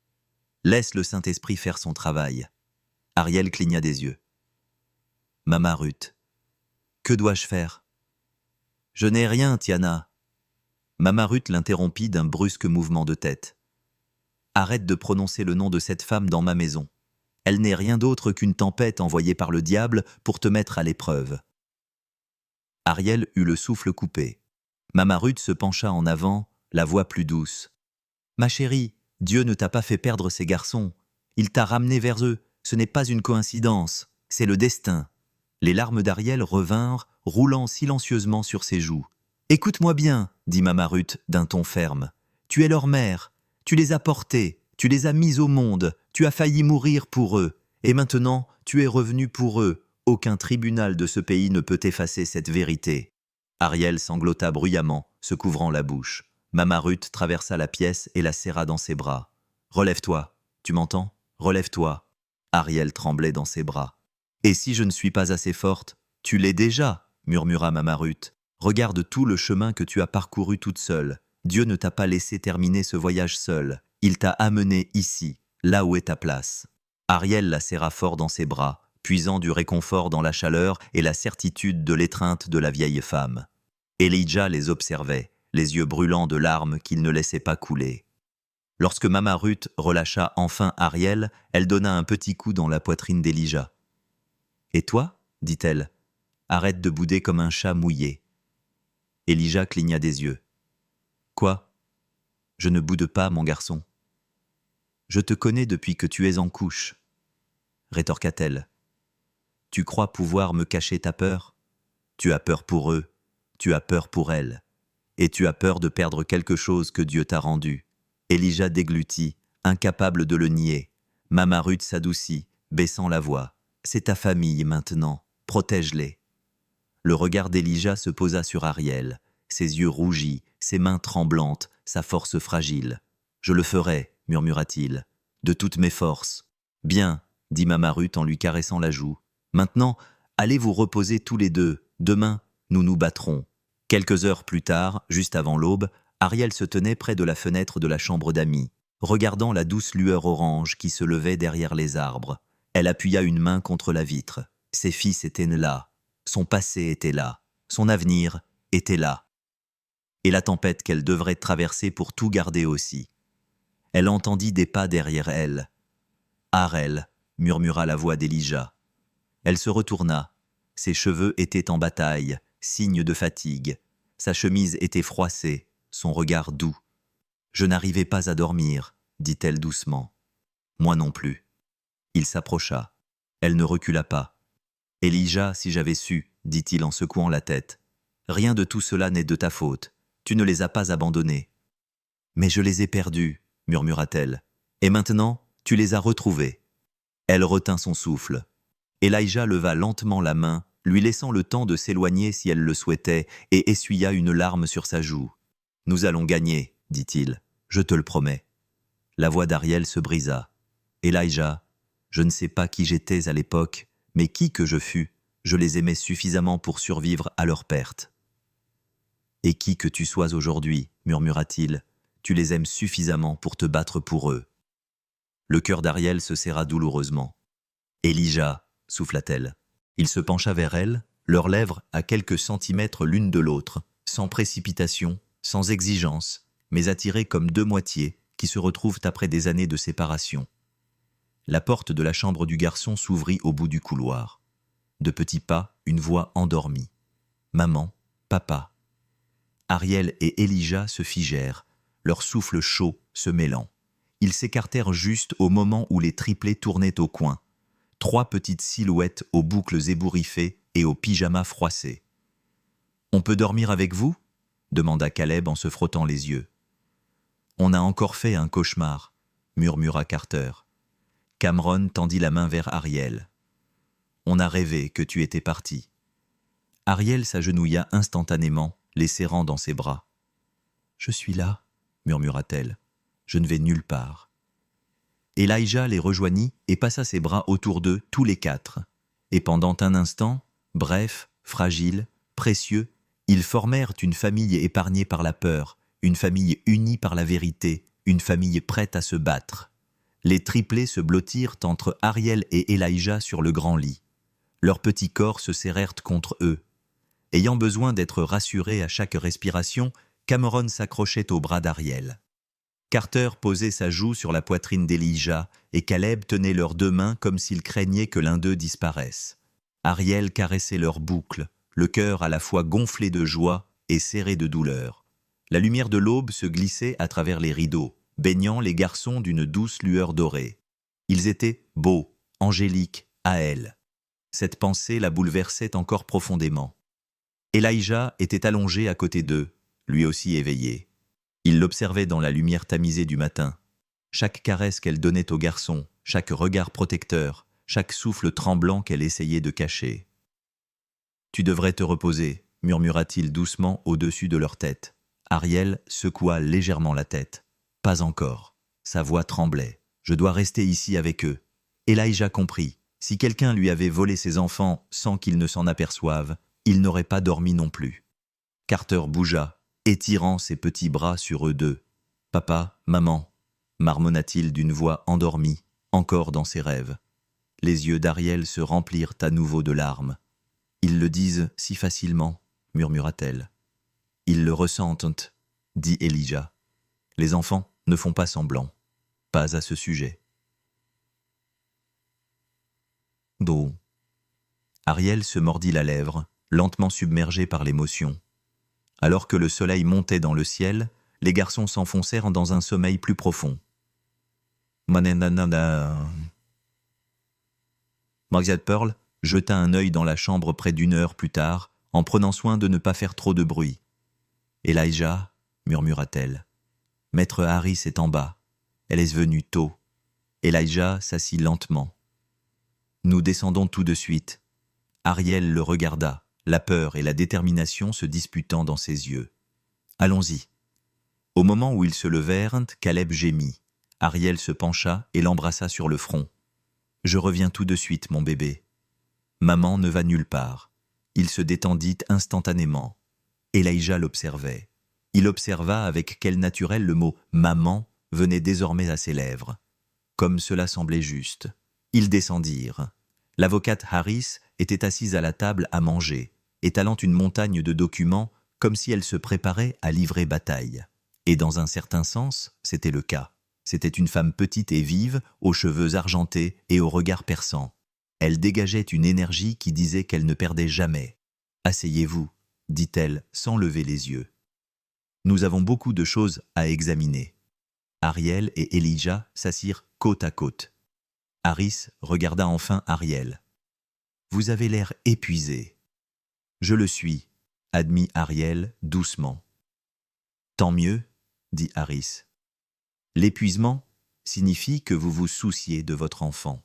« Laisse le Saint-Esprit faire son travail. » Ariel cligna des yeux. « Mama Ruth, que dois-je faire ?»« Je n'ai rien, Tiana. » Mama Ruth l'interrompit d'un brusque mouvement de tête. « Arrête de prononcer le nom de cette femme dans ma maison. Elle n'est rien d'autre qu'une tempête envoyée par le diable pour te mettre à l'épreuve. » Ariel eut le souffle coupé. Mama Ruth se pencha en avant, la voix plus douce. « Ma chérie, Dieu ne t'a pas fait perdre ces garçons. Il t'a ramené vers eux. Ce n'est pas une coïncidence, c'est le destin. » Les larmes d'Ariel revinrent, roulant silencieusement sur ses joues. « Écoute-moi bien, » dit Mama Ruth d'un ton ferme. « Tu es leur mère. Tu les as portés, tu les as mis au monde, tu as failli mourir pour eux. Et maintenant, tu es revenu pour eux. Aucun tribunal de ce pays ne peut effacer cette vérité. » Ariel sanglota bruyamment, se couvrant la bouche. Mama Ruth traversa la pièce et la serra dans ses bras. « Relève-toi, tu m'entends ? Relève-toi. » Ariel tremblait dans ses bras. « Et si je ne suis pas assez forte ? Tu l'es déjà, » murmura Mama Ruth. « Regarde tout le chemin que tu as parcouru toute seule. Dieu ne t'a pas laissé terminer ce voyage seul. Il t'a amené ici, là où est ta place. Ariel la serra fort dans ses bras, puisant du réconfort dans la chaleur et la certitude de l'étreinte de la vieille femme. Elijah les observait, les yeux brûlants de larmes qu'il ne laissait pas couler. Lorsque Mama Ruth relâcha enfin Ariel, elle donna un petit coup dans la poitrine d'Elijah. « Et toi ?» dit-elle. « Arrête de bouder comme un chat mouillé. » Elijah cligna des yeux. « Quoi ? Je ne boude pas, mon garçon. »« Je te connais depuis que tu es en couche, » rétorqua-t-elle. « Tu crois pouvoir me cacher ta peur ? Tu as peur pour eux, tu as peur pour elle, et tu as peur de perdre quelque chose que Dieu t'a rendu. » Elijah déglutit, incapable de le nier. Mama Ruth s'adoucit, baissant la voix. « C'est ta famille maintenant, protège-les. » Le regard d'Elijah se posa sur Ariel, ses yeux rougis, ses mains tremblantes, sa force fragile. « Je le ferai, » murmura-t-il, « de toutes mes forces. »« Bien, » dit Mama Ruth en lui caressant la joue. « Maintenant, allez vous reposer tous les deux. Demain, nous nous battrons. » Quelques heures plus tard, juste avant l'aube, Ariel se tenait près de la fenêtre de la chambre d'amis, regardant la douce lueur orange qui se levait derrière les arbres. Elle appuya une main contre la vitre. Ses fils étaient là, son passé était là, son avenir était là. Et la tempête qu'elle devrait traverser pour tout garder aussi. Elle entendit des pas derrière elle. « Arel » murmura la voix d'Elijah. Elle se retourna. Ses cheveux étaient en bataille, signe de fatigue. Sa chemise était froissée, son regard doux. « Je n'arrivais pas à dormir, » dit-elle doucement. « Moi non plus. » Il s'approcha. Elle ne recula pas. « Elijah, si j'avais su, » dit-il en secouant la tête. « Rien de tout cela n'est de ta faute. Tu ne les as pas abandonnés. »« Mais je les ai perdus, » murmura-t-elle. « Et maintenant, tu les as retrouvés. » Elle retint son souffle. Elijah leva lentement la main, lui laissant le temps de s'éloigner si elle le souhaitait, et essuya une larme sur sa joue. « Nous allons gagner, » dit-il. « Je te le promets. » La voix d'Ariel se brisa. « Elijah, je ne sais pas qui j'étais à l'époque, mais qui que je fus, je les aimais suffisamment pour survivre à leur perte. »« Et qui que tu sois aujourd'hui, » murmura-t-il, « tu les aimes suffisamment pour te battre pour eux. » Le cœur d'Ariel se serra douloureusement. « Elijah, » souffla-t-elle. Il se pencha vers elle, leurs lèvres à quelques centimètres l'une de l'autre, sans précipitation, sans exigence, mais attirées comme deux moitiés qui se retrouvent après des années de séparation. La porte de la chambre du garçon s'ouvrit au bout du couloir. De petits pas, une voix endormie. « Maman, papa. » Ariel et Elijah se figèrent, leur souffle chaud se mêlant. Ils s'écartèrent juste au moment où les triplés tournaient au coin. 3 petites silhouettes aux boucles ébouriffées et aux pyjamas froissés. « On peut dormir avec vous ?» demanda Caleb en se frottant les yeux. « On a encore fait un cauchemar » murmura Carter. Cameron tendit la main vers Ariel. « On a rêvé que tu étais parti. » Ariel s'agenouilla instantanément, les serrant dans ses bras. « Je suis là » murmura-t-elle. « Je ne vais nulle part. » Elijah les rejoignit et passa ses bras autour d'eux tous les 4. Et pendant un instant, bref, fragile, précieux, ils formèrent une famille épargnée par la peur, une famille unie par la vérité, une famille prête à se battre. Les triplés se blottirent entre Ariel et Elijah sur le grand lit. Leurs petits corps se serrèrent contre eux. Ayant besoin d'être rassuré à chaque respiration, Cameron s'accrochait au bras d'Ariel. Carter posait sa joue sur la poitrine d'Elijah et Caleb tenait leurs 2 mains comme s'il craignait que l'un d'eux disparaisse. Ariel caressait leurs boucles, le cœur à la fois gonflé de joie et serré de douleur. La lumière de l'aube se glissait à travers les rideaux, baignant les garçons d'une douce lueur dorée. Ils étaient beaux, angéliques, à elle. Cette pensée la bouleversait encore profondément. Elijah était allongé à côté d'eux, lui aussi éveillé. Il l'observait dans la lumière tamisée du matin. Chaque caresse qu'elle donnait au garçon, chaque regard protecteur, chaque souffle tremblant qu'elle essayait de cacher. « Tu devrais te reposer » murmura-t-il doucement au-dessus de leur tête. Ariel secoua légèrement la tête. « Pas encore. » Sa voix tremblait. « Je dois rester ici avec eux. » Elijah comprit. Si quelqu'un lui avait volé ses enfants sans qu'il ne s'en aperçoive, il n'aurait pas dormi non plus. Carter bougea, étirant ses petits bras sur eux deux. « Papa, maman, marmonna-t-il d'une voix endormie, encore dans ses rêves. Les yeux d'Ariel se remplirent à nouveau de larmes. Ils le disent si facilement, murmura-t-elle. Ils le ressentent, dit Elijah. Les enfants ne font pas semblant. Pas à ce sujet. Bon. Ariel se mordit la lèvre, lentement submergé par l'émotion. Alors que le soleil montait dans le ciel, les garçons s'enfoncèrent dans un sommeil plus profond. Mananana. Margaret Pearl jeta un œil dans la chambre près d'une heure plus tard, en prenant soin de ne pas faire trop de bruit. « Elijah, murmura-t-elle. Maître Harris est en bas. Elle est venue tôt. » Elijah s'assit lentement. « Nous descendons tout de suite. » Ariel le regarda, la peur et la détermination se disputant dans ses yeux. « Allons-y. » Au moment où ils se levèrent, Caleb gémit. Ariel se pencha et l'embrassa sur le front. « Je reviens tout de suite, mon bébé. » Maman ne va nulle part. Il se détendit instantanément. Elijah l'observait. Il observa avec quel naturel le mot « maman » venait désormais à ses lèvres. Comme cela semblait juste. Ils descendirent. L'avocate Harris était assise à la table à manger, étalant une montagne de documents comme si elle se préparait à livrer bataille. Et dans un certain sens, c'était le cas. C'était une femme petite et vive, aux cheveux argentés et au regard perçant. Elle dégageait une énergie qui disait qu'elle ne perdait jamais. « Asseyez-vous », dit-elle sans lever les yeux. « Nous avons beaucoup de choses à examiner. » Ariel et Elijah s'assirent côte à côte. Harris regarda enfin Ariel. « Vous avez l'air épuisé. »« Je le suis », admit Ariel doucement. « Tant mieux, » dit Harris. « L'épuisement signifie que vous vous souciez de votre enfant.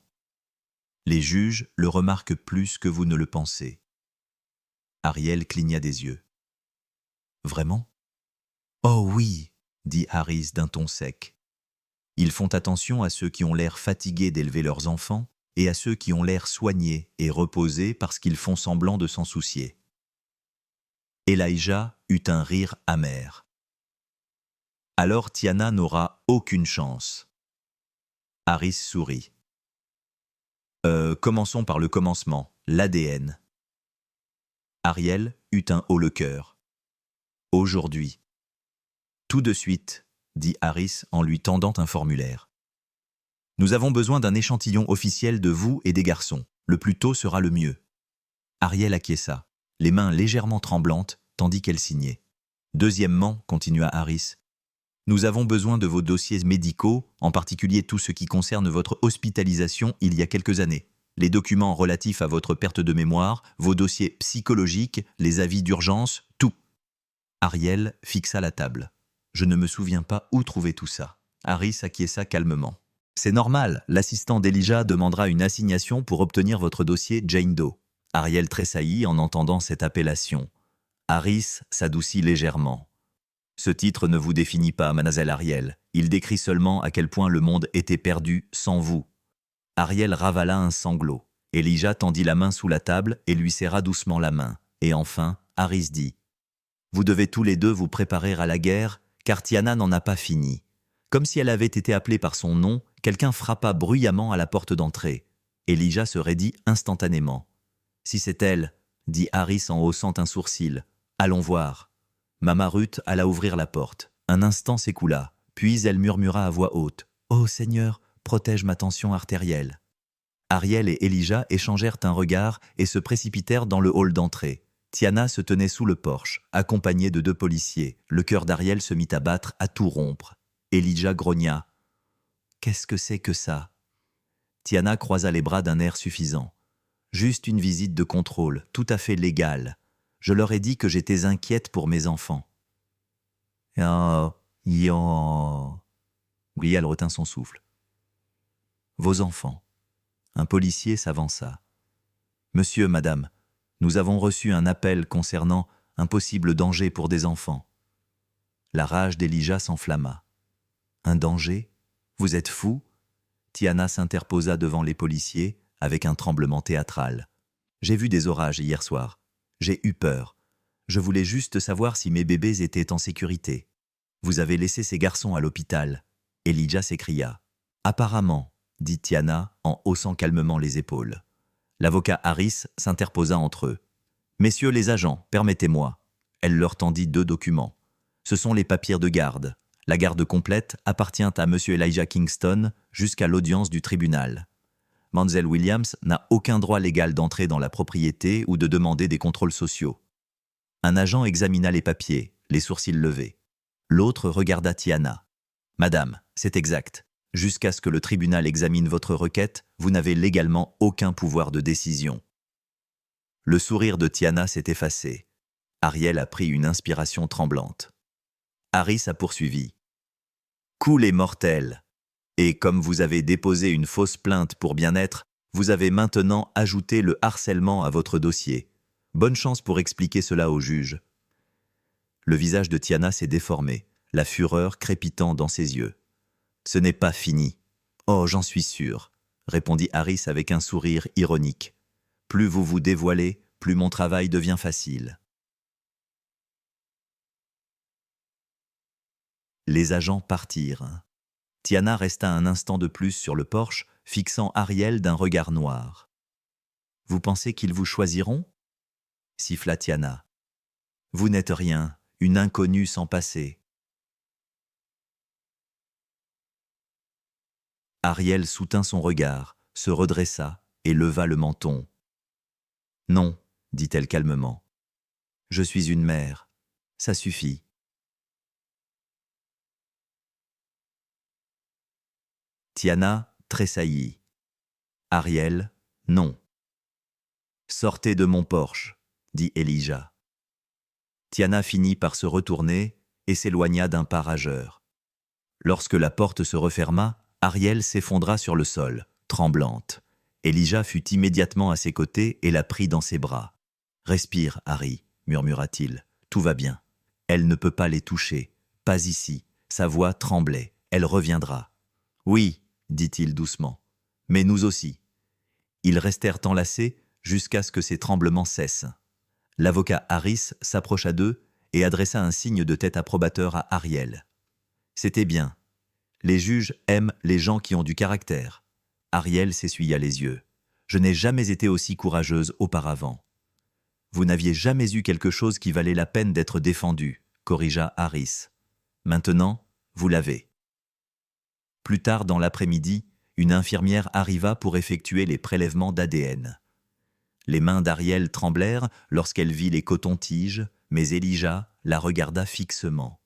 Les juges le remarquent plus que vous ne le pensez. » Ariel cligna des yeux. « Vraiment ? » « Oh oui, » dit Harris d'un ton sec. « Ils font attention à ceux qui ont l'air fatigués d'élever leurs enfants et à ceux qui ont l'air soignés et reposés parce qu'ils font semblant de s'en soucier. » Elijah eut un rire amer. « Alors Tiana n'aura aucune chance. » Harris sourit. Commençons par le commencement, l'ADN. » Ariel eut un haut-le-cœur. « Aujourd'hui. » « Tout de suite, » dit Harris en lui tendant un formulaire. « Nous avons besoin d'un échantillon officiel de vous et des garçons. Le plus tôt sera le mieux. » Ariel acquiesça, les mains légèrement tremblantes, tandis qu'elle signait. « Deuxièmement, » continua Harris, « nous avons besoin de vos dossiers médicaux, en particulier tout ce qui concerne votre hospitalisation il y a quelques années. Les documents relatifs à votre perte de mémoire, vos dossiers psychologiques, les avis d'urgence, tout. » Ariel fixa la table. « Je ne me souviens pas où trouver tout ça. » Harris acquiesça calmement. « C'est normal, l'assistant d'Elijah demandera une assignation pour obtenir votre dossier Jane Doe. » Ariel tressaillit en entendant cette appellation. Harris s'adoucit légèrement. « Ce titre ne vous définit pas, mademoiselle Ariel. Il décrit seulement à quel point le monde était perdu sans vous. » Ariel ravala un sanglot. Elijah tendit la main sous la table et lui serra doucement la main. Et enfin, Harris dit « Vous devez tous les deux vous préparer à la guerre, car Tiana n'en a pas fini. » Comme si elle avait été appelée par son nom, quelqu'un frappa bruyamment à la porte d'entrée. Elijah se raidit instantanément. « Si c'est elle, » dit Harris en haussant un sourcil. « Allons voir. » Mama Ruth alla ouvrir la porte. Un instant s'écoula, puis elle murmura à voix haute. « Oh Seigneur, protège ma tension artérielle. » Ariel et Elijah échangèrent un regard et se précipitèrent dans le hall d'entrée. Tiana se tenait sous le porche, accompagnée de 2 policiers. Le cœur d'Ariel se mit à battre à tout rompre. Elijah grogna. « Qu'est-ce que c'est que ça ?» Tiana croisa les bras d'un air suffisant. « Juste une visite de contrôle, tout à fait légale. Je leur ai dit que j'étais inquiète pour mes enfants. » « Oh, Brielle retint son souffle. « Vos enfants. » Un policier s'avança. « Monsieur, madame, nous avons reçu un appel concernant un possible danger pour des enfants. » La rage d'Elijah s'enflamma. « Un danger ? Vous êtes fou ?» Tiana s'interposa devant les policiers avec un tremblement théâtral. « J'ai vu des orages hier soir. J'ai eu peur. Je voulais juste savoir si mes bébés étaient en sécurité. Vous avez laissé ces garçons à l'hôpital. Elijah s'écria. Apparemment, dit Tiana en haussant calmement les épaules. L'avocat Harris s'interposa entre eux. Messieurs les agents, permettez-moi. Elle leur tendit 2 documents. Ce sont les papiers de garde. La garde complète appartient à M. Elijah Kingston jusqu'à l'audience du tribunal. Mansell Williams n'a aucun droit légal d'entrer dans la propriété ou de demander des contrôles sociaux. Un agent examina les papiers, les sourcils levés. L'autre regarda Tiana. « Madame, c'est exact. Jusqu'à ce que le tribunal examine votre requête, vous n'avez légalement aucun pouvoir de décision. » Le sourire de Tiana s'est effacé. Ariel a pris une inspiration tremblante. Harris a poursuivi. « Coup les mortels. Et comme vous avez déposé une fausse plainte pour bien-être, vous avez maintenant ajouté le harcèlement à votre dossier. Bonne chance pour expliquer cela au juge. » Le visage de Tiana s'est déformé, la fureur crépitant dans ses yeux. « Ce n'est pas fini. »« Oh, j'en suis sûr, » répondit Harris avec un sourire ironique. « Plus vous vous dévoilez, plus mon travail devient facile. » Les agents partirent. Tiana resta un instant de plus sur le porche, fixant Ariel d'un regard noir. « Vous pensez qu'ils vous choisiront ?» siffla Tiana. « Vous n'êtes rien, une inconnue sans passé. » Ariel soutint son regard, se redressa et leva le menton. « Non, dit-elle calmement. Je suis une mère. Ça suffit. » Tiana tressaillit. Ariel, non. « Sortez de mon porche, dit Elijah. Tiana finit par se retourner et s'éloigna d'un pas rageur. Lorsque la porte se referma, Ariel s'effondra sur le sol, tremblante. Elijah fut immédiatement à ses côtés et la prit dans ses bras. « Respire, Harry, murmura-t-il. Tout va bien. Elle ne peut pas les toucher. Pas ici. » Sa voix tremblait. « Elle reviendra. »« Oui, dit-il doucement. Mais nous aussi. » Ils restèrent enlacés jusqu'à ce que ces tremblements cessent. L'avocat Harris s'approcha d'eux et adressa un signe de tête approbateur à Ariel. C'était bien. Les juges aiment les gens qui ont du caractère. Ariel s'essuya les yeux. Je n'ai jamais été aussi courageuse auparavant. Vous n'aviez jamais eu quelque chose qui valait la peine d'être défendu, corrigea Harris. Maintenant, vous l'avez. Plus tard dans l'après-midi, une infirmière arriva pour effectuer les prélèvements d'ADN. Les mains d'Ariel tremblèrent lorsqu'elle vit les cotons-tiges, mais Elijah la regarda fixement.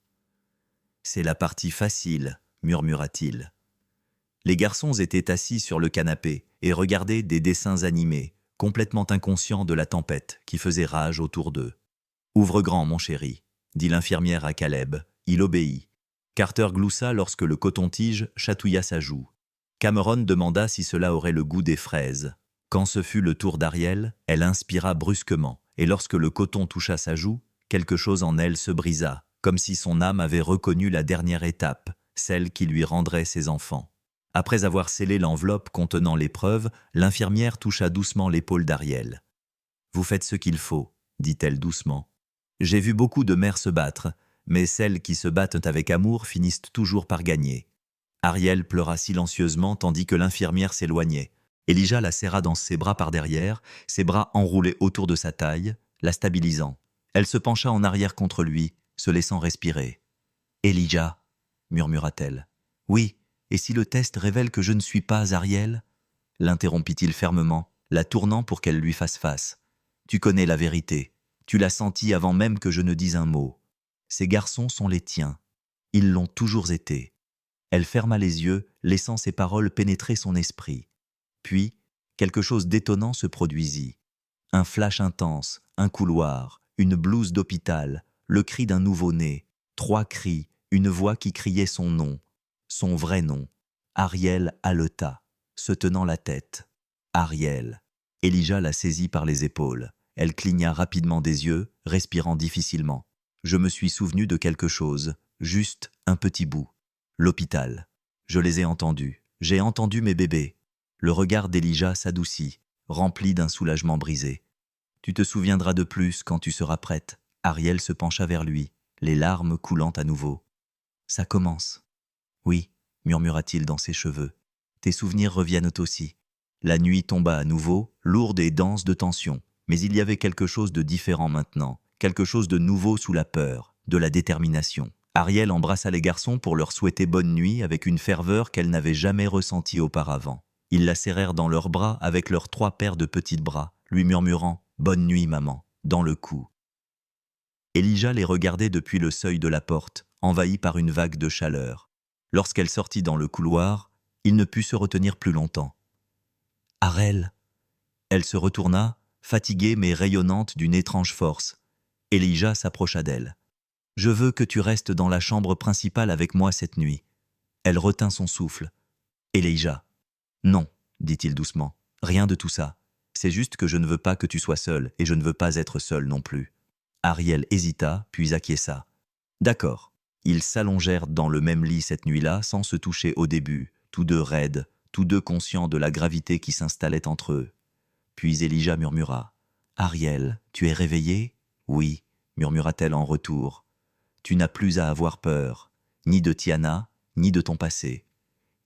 « C'est la partie facile, » murmura-t-il. Les garçons étaient assis sur le canapé et regardaient des dessins animés, complètement inconscients de la tempête qui faisait rage autour d'eux. « Ouvre grand, mon chéri, » dit l'infirmière à Caleb. Il obéit. Carter gloussa lorsque le coton-tige chatouilla sa joue. Cameron demanda si cela aurait le goût des fraises. Quand ce fut le tour d'Ariel, elle inspira brusquement, et lorsque le coton toucha sa joue, quelque chose en elle se brisa, comme si son âme avait reconnu la dernière étape, celle qui lui rendrait ses enfants. Après avoir scellé l'enveloppe contenant l'épreuve, l'infirmière toucha doucement l'épaule d'Ariel. « Vous faites ce qu'il faut, » dit-elle doucement. « J'ai vu beaucoup de mères se battre, mais celles qui se battent avec amour finissent toujours par gagner. » Ariel pleura silencieusement tandis que l'infirmière s'éloignait. Elijah la serra dans ses bras par derrière, ses bras enroulés autour de sa taille, la stabilisant. Elle se pencha en arrière contre lui, se laissant respirer. « Elijah, » murmura-t-elle. « Oui, et si le test révèle que je ne suis pas Ariel ?» l'interrompit-il fermement, la tournant pour qu'elle lui fasse face. « Tu connais la vérité. Tu l'as sentie avant même que je ne dise un mot. Ces garçons sont les tiens. Ils l'ont toujours été. » Elle ferma les yeux, laissant ses paroles pénétrer son esprit. Puis, quelque chose d'étonnant se produisit. Un flash intense, un couloir, une blouse d'hôpital, le cri d'un nouveau-né, 3 cris, une voix qui criait son nom, son vrai nom. Ariel haleta, se tenant la tête. Ariel. Elijah la saisit par les épaules. Elle cligna rapidement des yeux, respirant difficilement. Je me suis souvenu de quelque chose, juste un petit bout. L'hôpital. Je les ai entendus. J'ai entendu mes bébés. Le regard d'Elijah s'adoucit, rempli d'un soulagement brisé. Tu te souviendras de plus quand tu seras prête. Ariel se pencha vers lui, les larmes coulant à nouveau. Ça commence. Oui, murmura-t-il dans ses cheveux. Tes souvenirs reviennent aussi. La nuit tomba à nouveau, lourde et dense de tension. Mais il y avait quelque chose de différent maintenant, quelque chose de nouveau sous la peur, de la détermination. Ariel embrassa les garçons pour leur souhaiter bonne nuit avec une ferveur qu'elle n'avait jamais ressentie auparavant. Ils la serrèrent dans leurs bras avec leurs 3 paires de petits bras, lui murmurant « Bonne nuit, maman », dans le cou. Elijah les regardait depuis le seuil de la porte, envahi par une vague de chaleur. Lorsqu'elle sortit dans le couloir, il ne put se retenir plus longtemps. « Arel !» Elle se retourna, fatiguée mais rayonnante d'une étrange force. Elijah s'approcha d'elle. « Je veux que tu restes dans la chambre principale avec moi cette nuit. » Elle retint son souffle. « Elijah. »« Non, dit-il doucement. Rien de tout ça. C'est juste que je ne veux pas que tu sois seule et je ne veux pas être seule non plus. » Ariel hésita, puis acquiesça. « D'accord. » Ils s'allongèrent dans le même lit cette nuit-là sans se toucher au début, tous deux raides, tous deux conscients de la gravité qui s'installait entre eux. Puis Elijah murmura. « Ariel, tu es réveillée ?»« Oui, » murmura-t-elle en retour. « Tu n'as plus à avoir peur, ni de Tiana, ni de ton passé. »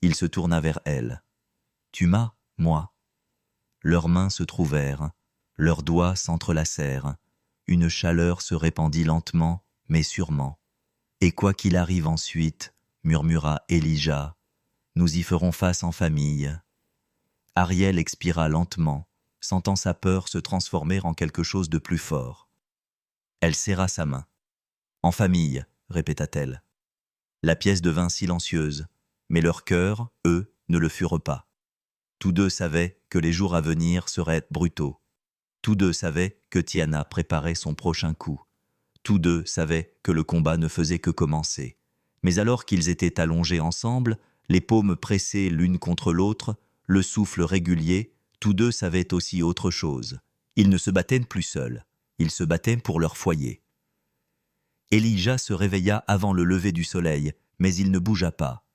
Il se tourna vers elle. « Tu m'as, moi ?» Leurs mains se trouvèrent, leurs doigts s'entrelacèrent. Une chaleur se répandit lentement, mais sûrement. « Et quoi qu'il arrive ensuite, » murmura Elijah, « nous y ferons face en famille. » Ariel expira lentement, sentant sa peur se transformer en quelque chose de plus fort. Elle serra sa main. « En famille, » répéta-t-elle. La pièce devint silencieuse, mais leurs cœurs, eux, ne le furent pas. Tous deux savaient que les jours à venir seraient brutaux. Tous deux savaient que Tiana préparait son prochain coup. Tous deux savaient que le combat ne faisait que commencer. Mais alors qu'ils étaient allongés ensemble, les paumes pressées l'une contre l'autre, le souffle régulier, tous deux savaient aussi autre chose. Ils ne se battaient plus seuls, ils se battaient pour leur foyer. Elijah se réveilla avant le lever du soleil, mais il ne bougea pas.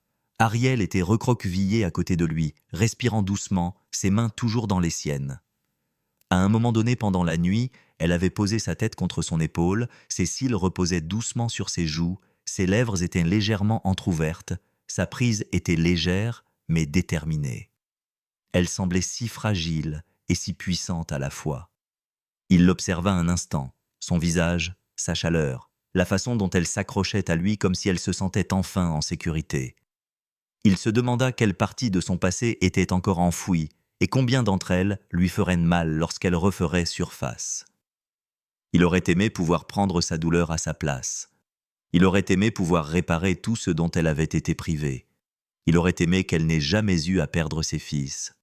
Ariel était recroquevillée à côté de lui, respirant doucement, ses mains toujours dans les siennes. À un moment donné pendant la nuit, elle avait posé sa tête contre son épaule, ses cils reposaient doucement sur ses joues, ses lèvres étaient légèrement entr'ouvertes, sa prise était légère mais déterminée. Elle semblait si fragile et si puissante à la fois. Il l'observa un instant, son visage, sa chaleur, la façon dont elle s'accrochait à lui comme si elle se sentait enfin en sécurité. Il se demanda quelle partie de son passé était encore enfouie et combien d'entre elles lui feraient mal lorsqu'elles referaient surface. Il aurait aimé pouvoir prendre sa douleur à sa place. Il aurait aimé pouvoir réparer tout ce dont elle avait été privée. Il aurait aimé qu'elle n'ait jamais eu à perdre ses fils.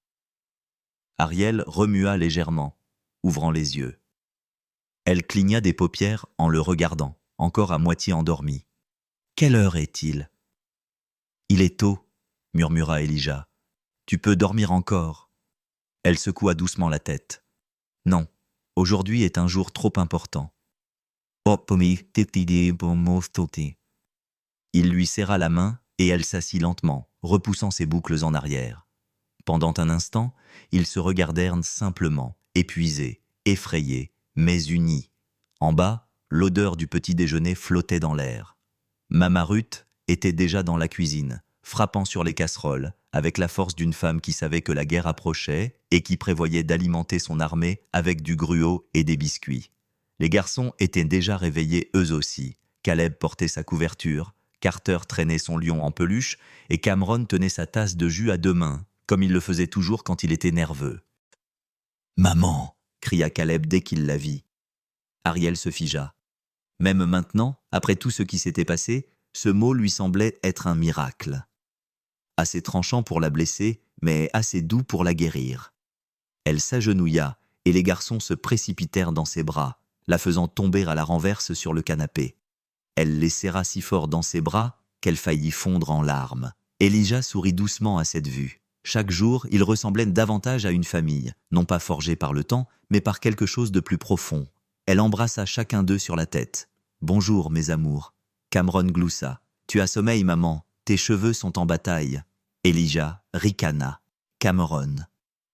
Ariel remua légèrement, ouvrant les yeux. Elle cligna des paupières en le regardant, encore à moitié endormie. « Quelle heure est-il » ?« Il est tôt, » murmura Elijah. « Tu peux dormir encore. » Elle secoua doucement la tête. « Non, aujourd'hui est un jour trop important. » Il lui serra la main et elle s'assit lentement, repoussant ses boucles en arrière. Pendant un instant, ils se regardèrent simplement, épuisés, effrayés, mais unis. En bas, l'odeur du petit déjeuner flottait dans l'air. Mama Ruth était déjà dans la cuisine, frappant sur les casseroles, avec la force d'une femme qui savait que la guerre approchait et qui prévoyait d'alimenter son armée avec du gruau et des biscuits. Les garçons étaient déjà réveillés eux aussi. Caleb portait sa couverture, Carter traînait son lion en peluche et Cameron tenait sa tasse de jus à 2 mains, comme il le faisait toujours quand il était nerveux. « Maman !» cria Caleb dès qu'il la vit. Ariel se figea. Même maintenant, après tout ce qui s'était passé, ce mot lui semblait être un miracle. Assez tranchant pour la blesser, mais assez doux pour la guérir. Elle s'agenouilla et les garçons se précipitèrent dans ses bras, la faisant tomber à la renverse sur le canapé. Elle les serra si fort dans ses bras qu'elle faillit fondre en larmes. Elijah sourit doucement à cette vue. Chaque jour, il ressemblait davantage à une famille, non pas forgée par le temps, mais par quelque chose de plus profond. Elle embrassa chacun d'eux sur la tête. « Bonjour, mes amours. » Cameron gloussa. « Tu as sommeil, maman. Tes cheveux sont en bataille. » Elijah ricana. Cameron.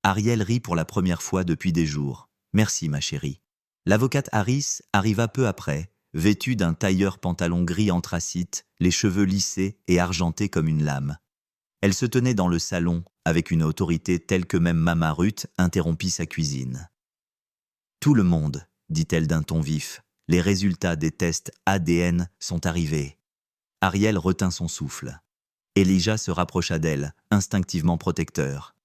Ariel rit pour la première fois depuis des jours. « Merci, ma chérie. » L'avocate Harris arriva peu après, vêtue d'un tailleur pantalon gris anthracite, les cheveux lissés et argentés comme une lame. Elle se tenait dans le salon avec une autorité telle que même Mama Ruth interrompit sa cuisine. « Tout le monde, dit-elle d'un ton vif, les résultats des tests ADN sont arrivés. » Ariel retint son souffle. Elijah se rapprocha d'elle, instinctivement protecteur.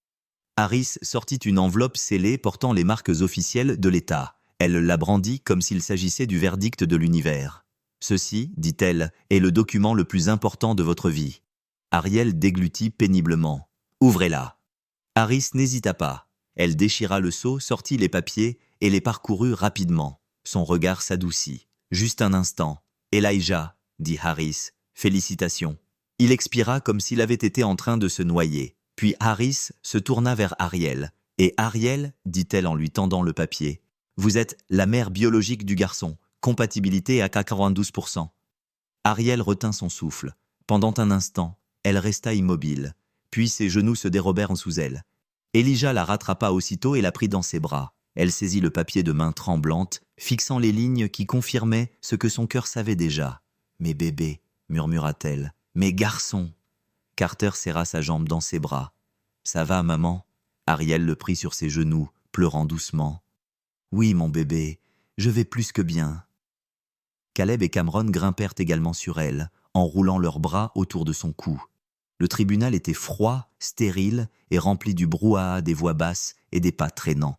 Harris sortit une enveloppe scellée portant les marques officielles de l'État. Elle la brandit comme s'il s'agissait du verdict de l'univers. « Ceci, dit-elle, est le document le plus important de votre vie. » Ariel déglutit péniblement. « Ouvrez-la. » Harris n'hésita pas. Elle déchira le sceau, sortit les papiers et les parcourut rapidement. Son regard s'adoucit. « Juste un instant. Elijah, » dit Harris. « Félicitations. » Il expira comme s'il avait été en train de se noyer. Puis Harris se tourna vers Ariel. « Et Ariel, dit-elle en lui tendant le papier, vous êtes la mère biologique du garçon. Compatibilité à 92%. » Ariel retint son souffle. Pendant un instant, elle resta immobile. Puis ses genoux se dérobèrent sous elle. Elijah la rattrapa aussitôt et la prit dans ses bras. Elle saisit le papier de main tremblante, fixant les lignes qui confirmaient ce que son cœur savait déjà. « Mes bébés, » murmura-t-elle. « Mes garçons !» Carter serra sa jambe dans ses bras. « Ça va, maman ?» Ariel le prit sur ses genoux, pleurant doucement. « Oui, mon bébé, je vais plus que bien. » Caleb et Cameron grimpèrent également sur elle, enroulant leurs bras autour de son cou. Le tribunal était froid, stérile et rempli du brouhaha des voix basses et des pas traînants.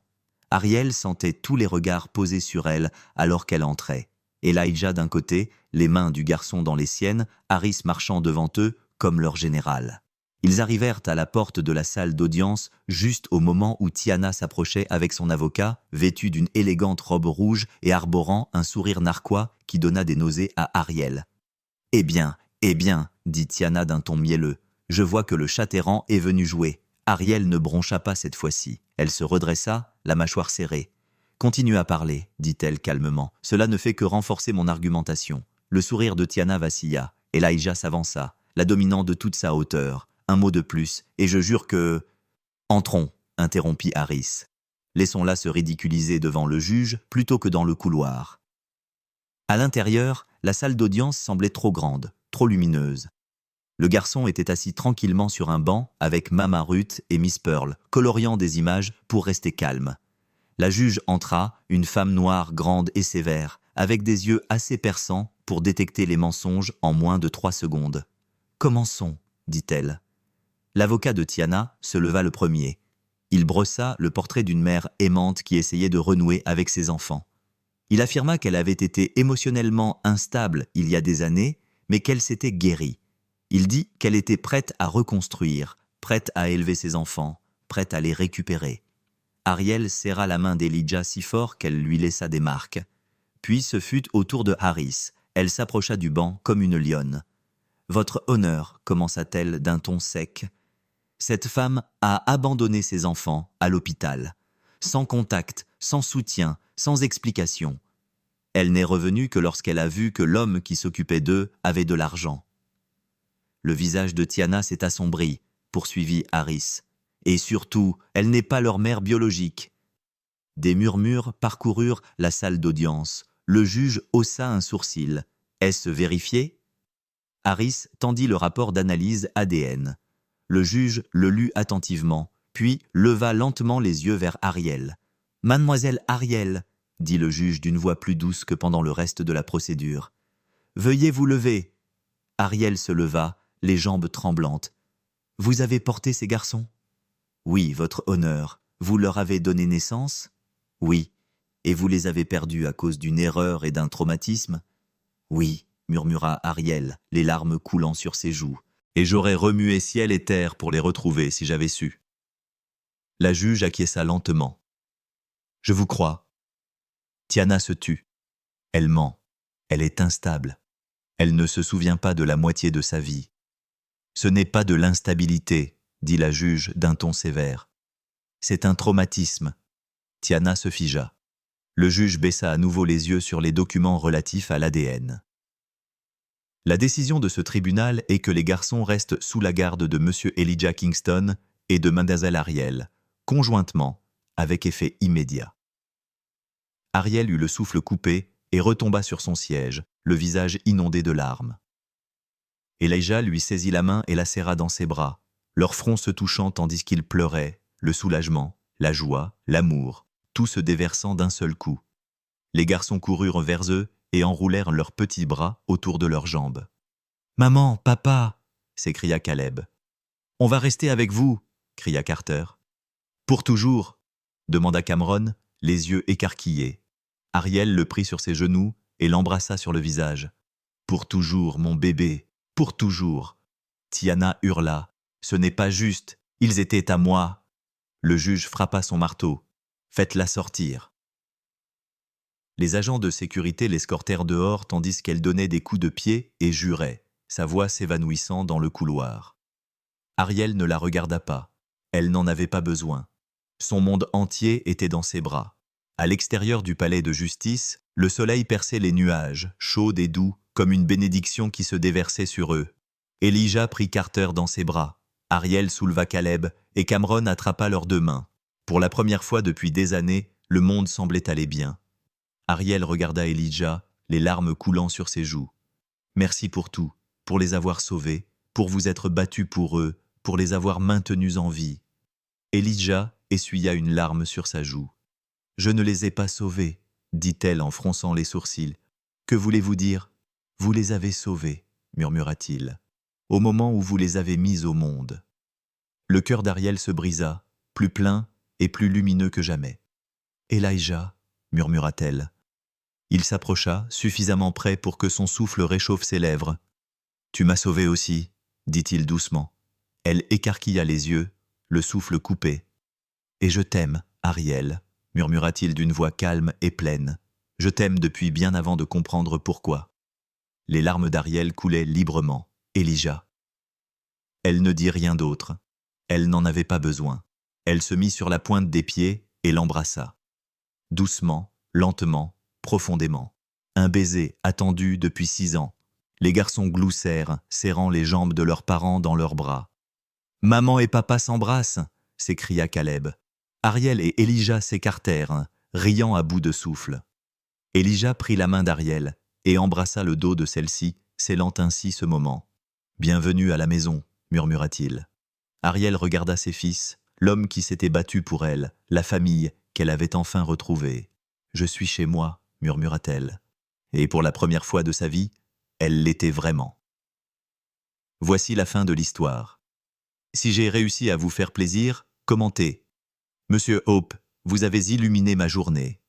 Ariel sentait tous les regards posés sur elle alors qu'elle entrait. Elijah d'un côté, les mains du garçon dans les siennes, Harris marchant devant eux comme leur général. Ils arrivèrent à la porte de la salle d'audience juste au moment où Tiana s'approchait avec son avocat, vêtu d'une élégante robe rouge et arborant un sourire narquois qui donna des nausées à Ariel. « Eh bien, dit Tiana d'un ton mielleux, je vois que le chat-errant est venu jouer. » Ariel ne broncha pas cette fois-ci. Elle se redressa, la mâchoire serrée. « Continue à parler, dit-elle calmement. Cela ne fait que renforcer mon argumentation. » Le sourire de Tiana vacilla. Elijah s'avança, la dominant de toute sa hauteur. Un mot de plus, et je jure que... « Entrons, interrompit Harris. Laissons-la se ridiculiser devant le juge plutôt que dans le couloir. À l'intérieur, la salle d'audience semblait trop grande, trop lumineuse. Le garçon était assis tranquillement sur un banc avec Mama Ruth et Miss Pearl, coloriant des images pour rester calme. La juge entra, une femme noire grande et sévère, avec des yeux assez perçants pour détecter les mensonges en moins de 3 secondes. « Commençons, » dit-elle. L'avocat de Tiana se leva le premier. Il brossa le portrait d'une mère aimante qui essayait de renouer avec ses enfants. Il affirma qu'elle avait été émotionnellement instable il y a des années, mais qu'elle s'était guérie. Il dit qu'elle était prête à reconstruire, prête à élever ses enfants, prête à les récupérer. Ariel serra la main d'Elijah si fort qu'elle lui laissa des marques. Puis ce fut au tour de Harris. Elle s'approcha du banc comme une lionne. « Votre honneur, commença-t-elle d'un ton sec. Cette femme a abandonné ses enfants à l'hôpital. Sans contact, sans soutien, sans explication. Elle n'est revenue que lorsqu'elle a vu que l'homme qui s'occupait d'eux avait de l'argent. » Le visage de Tiana s'est assombri, poursuivit Harris. Et surtout, elle n'est pas leur mère biologique. Des murmures parcoururent la salle d'audience. Le juge haussa un sourcil. Est-ce vérifié? Harris tendit le rapport d'analyse ADN. Le juge le lut attentivement, puis leva lentement les yeux vers Ariel. « Mademoiselle Ariel, » dit le juge d'une voix plus douce que pendant le reste de la procédure. « Veuillez vous lever. » Ariel se leva, les jambes tremblantes. « Vous avez porté ces garçons ?»« Oui, votre honneur. Vous leur avez donné naissance ?»« Oui. Et vous les avez perdus à cause d'une erreur et d'un traumatisme ?»« Oui, » murmura Ariel, les larmes coulant sur ses joues. « Et j'aurais remué ciel et terre pour les retrouver si j'avais su. » La juge acquiesça lentement. « Je vous crois. » Tiana se tut. Elle ment. Elle est instable. Elle ne se souvient pas de la moitié de sa vie. « Ce n'est pas de l'instabilité, » dit la juge d'un ton sévère. « C'est un traumatisme. » Tiana se figea. Le juge baissa à nouveau les yeux sur les documents relatifs à l'ADN. La décision de ce tribunal est que les garçons restent sous la garde de M. Elijah Kingston et de Mademoiselle Ariel, conjointement, avec effet immédiat. Ariel eut le souffle coupé et retomba sur son siège, le visage inondé de larmes. Elijah lui saisit la main et la serra dans ses bras. leurs fronts se touchant tandis qu'ils pleuraient, le soulagement, la joie, l'amour, tout se déversant d'un seul coup. Les garçons coururent vers eux et enroulèrent leurs petits bras autour de leurs jambes. « Maman, papa !» s'écria Caleb. « On va rester avec vous !» cria Carter. « Pour toujours !» demanda Cameron, les yeux écarquillés. Ariel le prit sur ses genoux et l'embrassa sur le visage. « Pour toujours, mon bébé, pour toujours !» Tiana hurla. « Ce n'est pas juste, ils étaient à moi !» Le juge frappa son marteau. « Faites-la sortir !» Les agents de sécurité l'escortèrent dehors tandis qu'elle donnait des coups de pied et jurait, sa voix s'évanouissant dans le couloir. Ariel ne la regarda pas. Elle n'en avait pas besoin. Son monde entier était dans ses bras. À l'extérieur du palais de justice, le soleil perçait les nuages, chauds et doux, comme une bénédiction qui se déversait sur eux. Elijah prit Carter dans ses bras. Ariel souleva Caleb et Cameron attrapa leurs deux mains. Pour la première fois depuis des années, le monde semblait aller bien. Ariel regarda Elijah, les larmes coulant sur ses joues. « Merci pour tout, pour les avoir sauvés, pour vous être battus pour eux, pour les avoir maintenus en vie. » Elijah essuya une larme sur sa joue. « Je ne les ai pas sauvés, » dit-elle en fronçant les sourcils. « Que voulez-vous dire ? Vous les avez sauvés, » murmura-t-il, « au moment où vous les avez mis au monde. » Le cœur d'Ariel se brisa, plus plein et plus lumineux que jamais. « Elijah, » murmura-t-elle. Il s'approcha, suffisamment près pour que son souffle réchauffe ses lèvres. « Tu m'as sauvé aussi, » dit-il doucement. Elle écarquilla les yeux, le souffle coupé. « Et je t'aime, Ariel, » murmura-t-il d'une voix calme et pleine. « Je t'aime depuis bien avant de comprendre pourquoi. » Les larmes d'Ariel coulaient librement. Elijah. Elle ne dit rien d'autre. Elle n'en avait pas besoin. Elle se mit sur la pointe des pieds et l'embrassa. Doucement, lentement, profondément. Un baiser attendu depuis 6 ans. Les garçons gloussèrent, serrant les jambes de leurs parents dans leurs bras. « Maman et papa s'embrassent !» s'écria Caleb. Ariel et Elijah s'écartèrent, riant à bout de souffle. Elijah prit la main d'Ariel et embrassa le dos de celle-ci, scellant ainsi ce moment. « Bienvenue à la maison », murmura-t-il. Ariel regarda ses fils, l'homme qui s'était battu pour elle, la famille qu'elle avait enfin retrouvée. « Je suis chez moi », murmura-t-elle. Et pour la première fois de sa vie, elle l'était vraiment. Voici la fin de l'histoire. Si j'ai réussi à vous faire plaisir, commentez. Monsieur Hope, vous avez illuminé ma journée.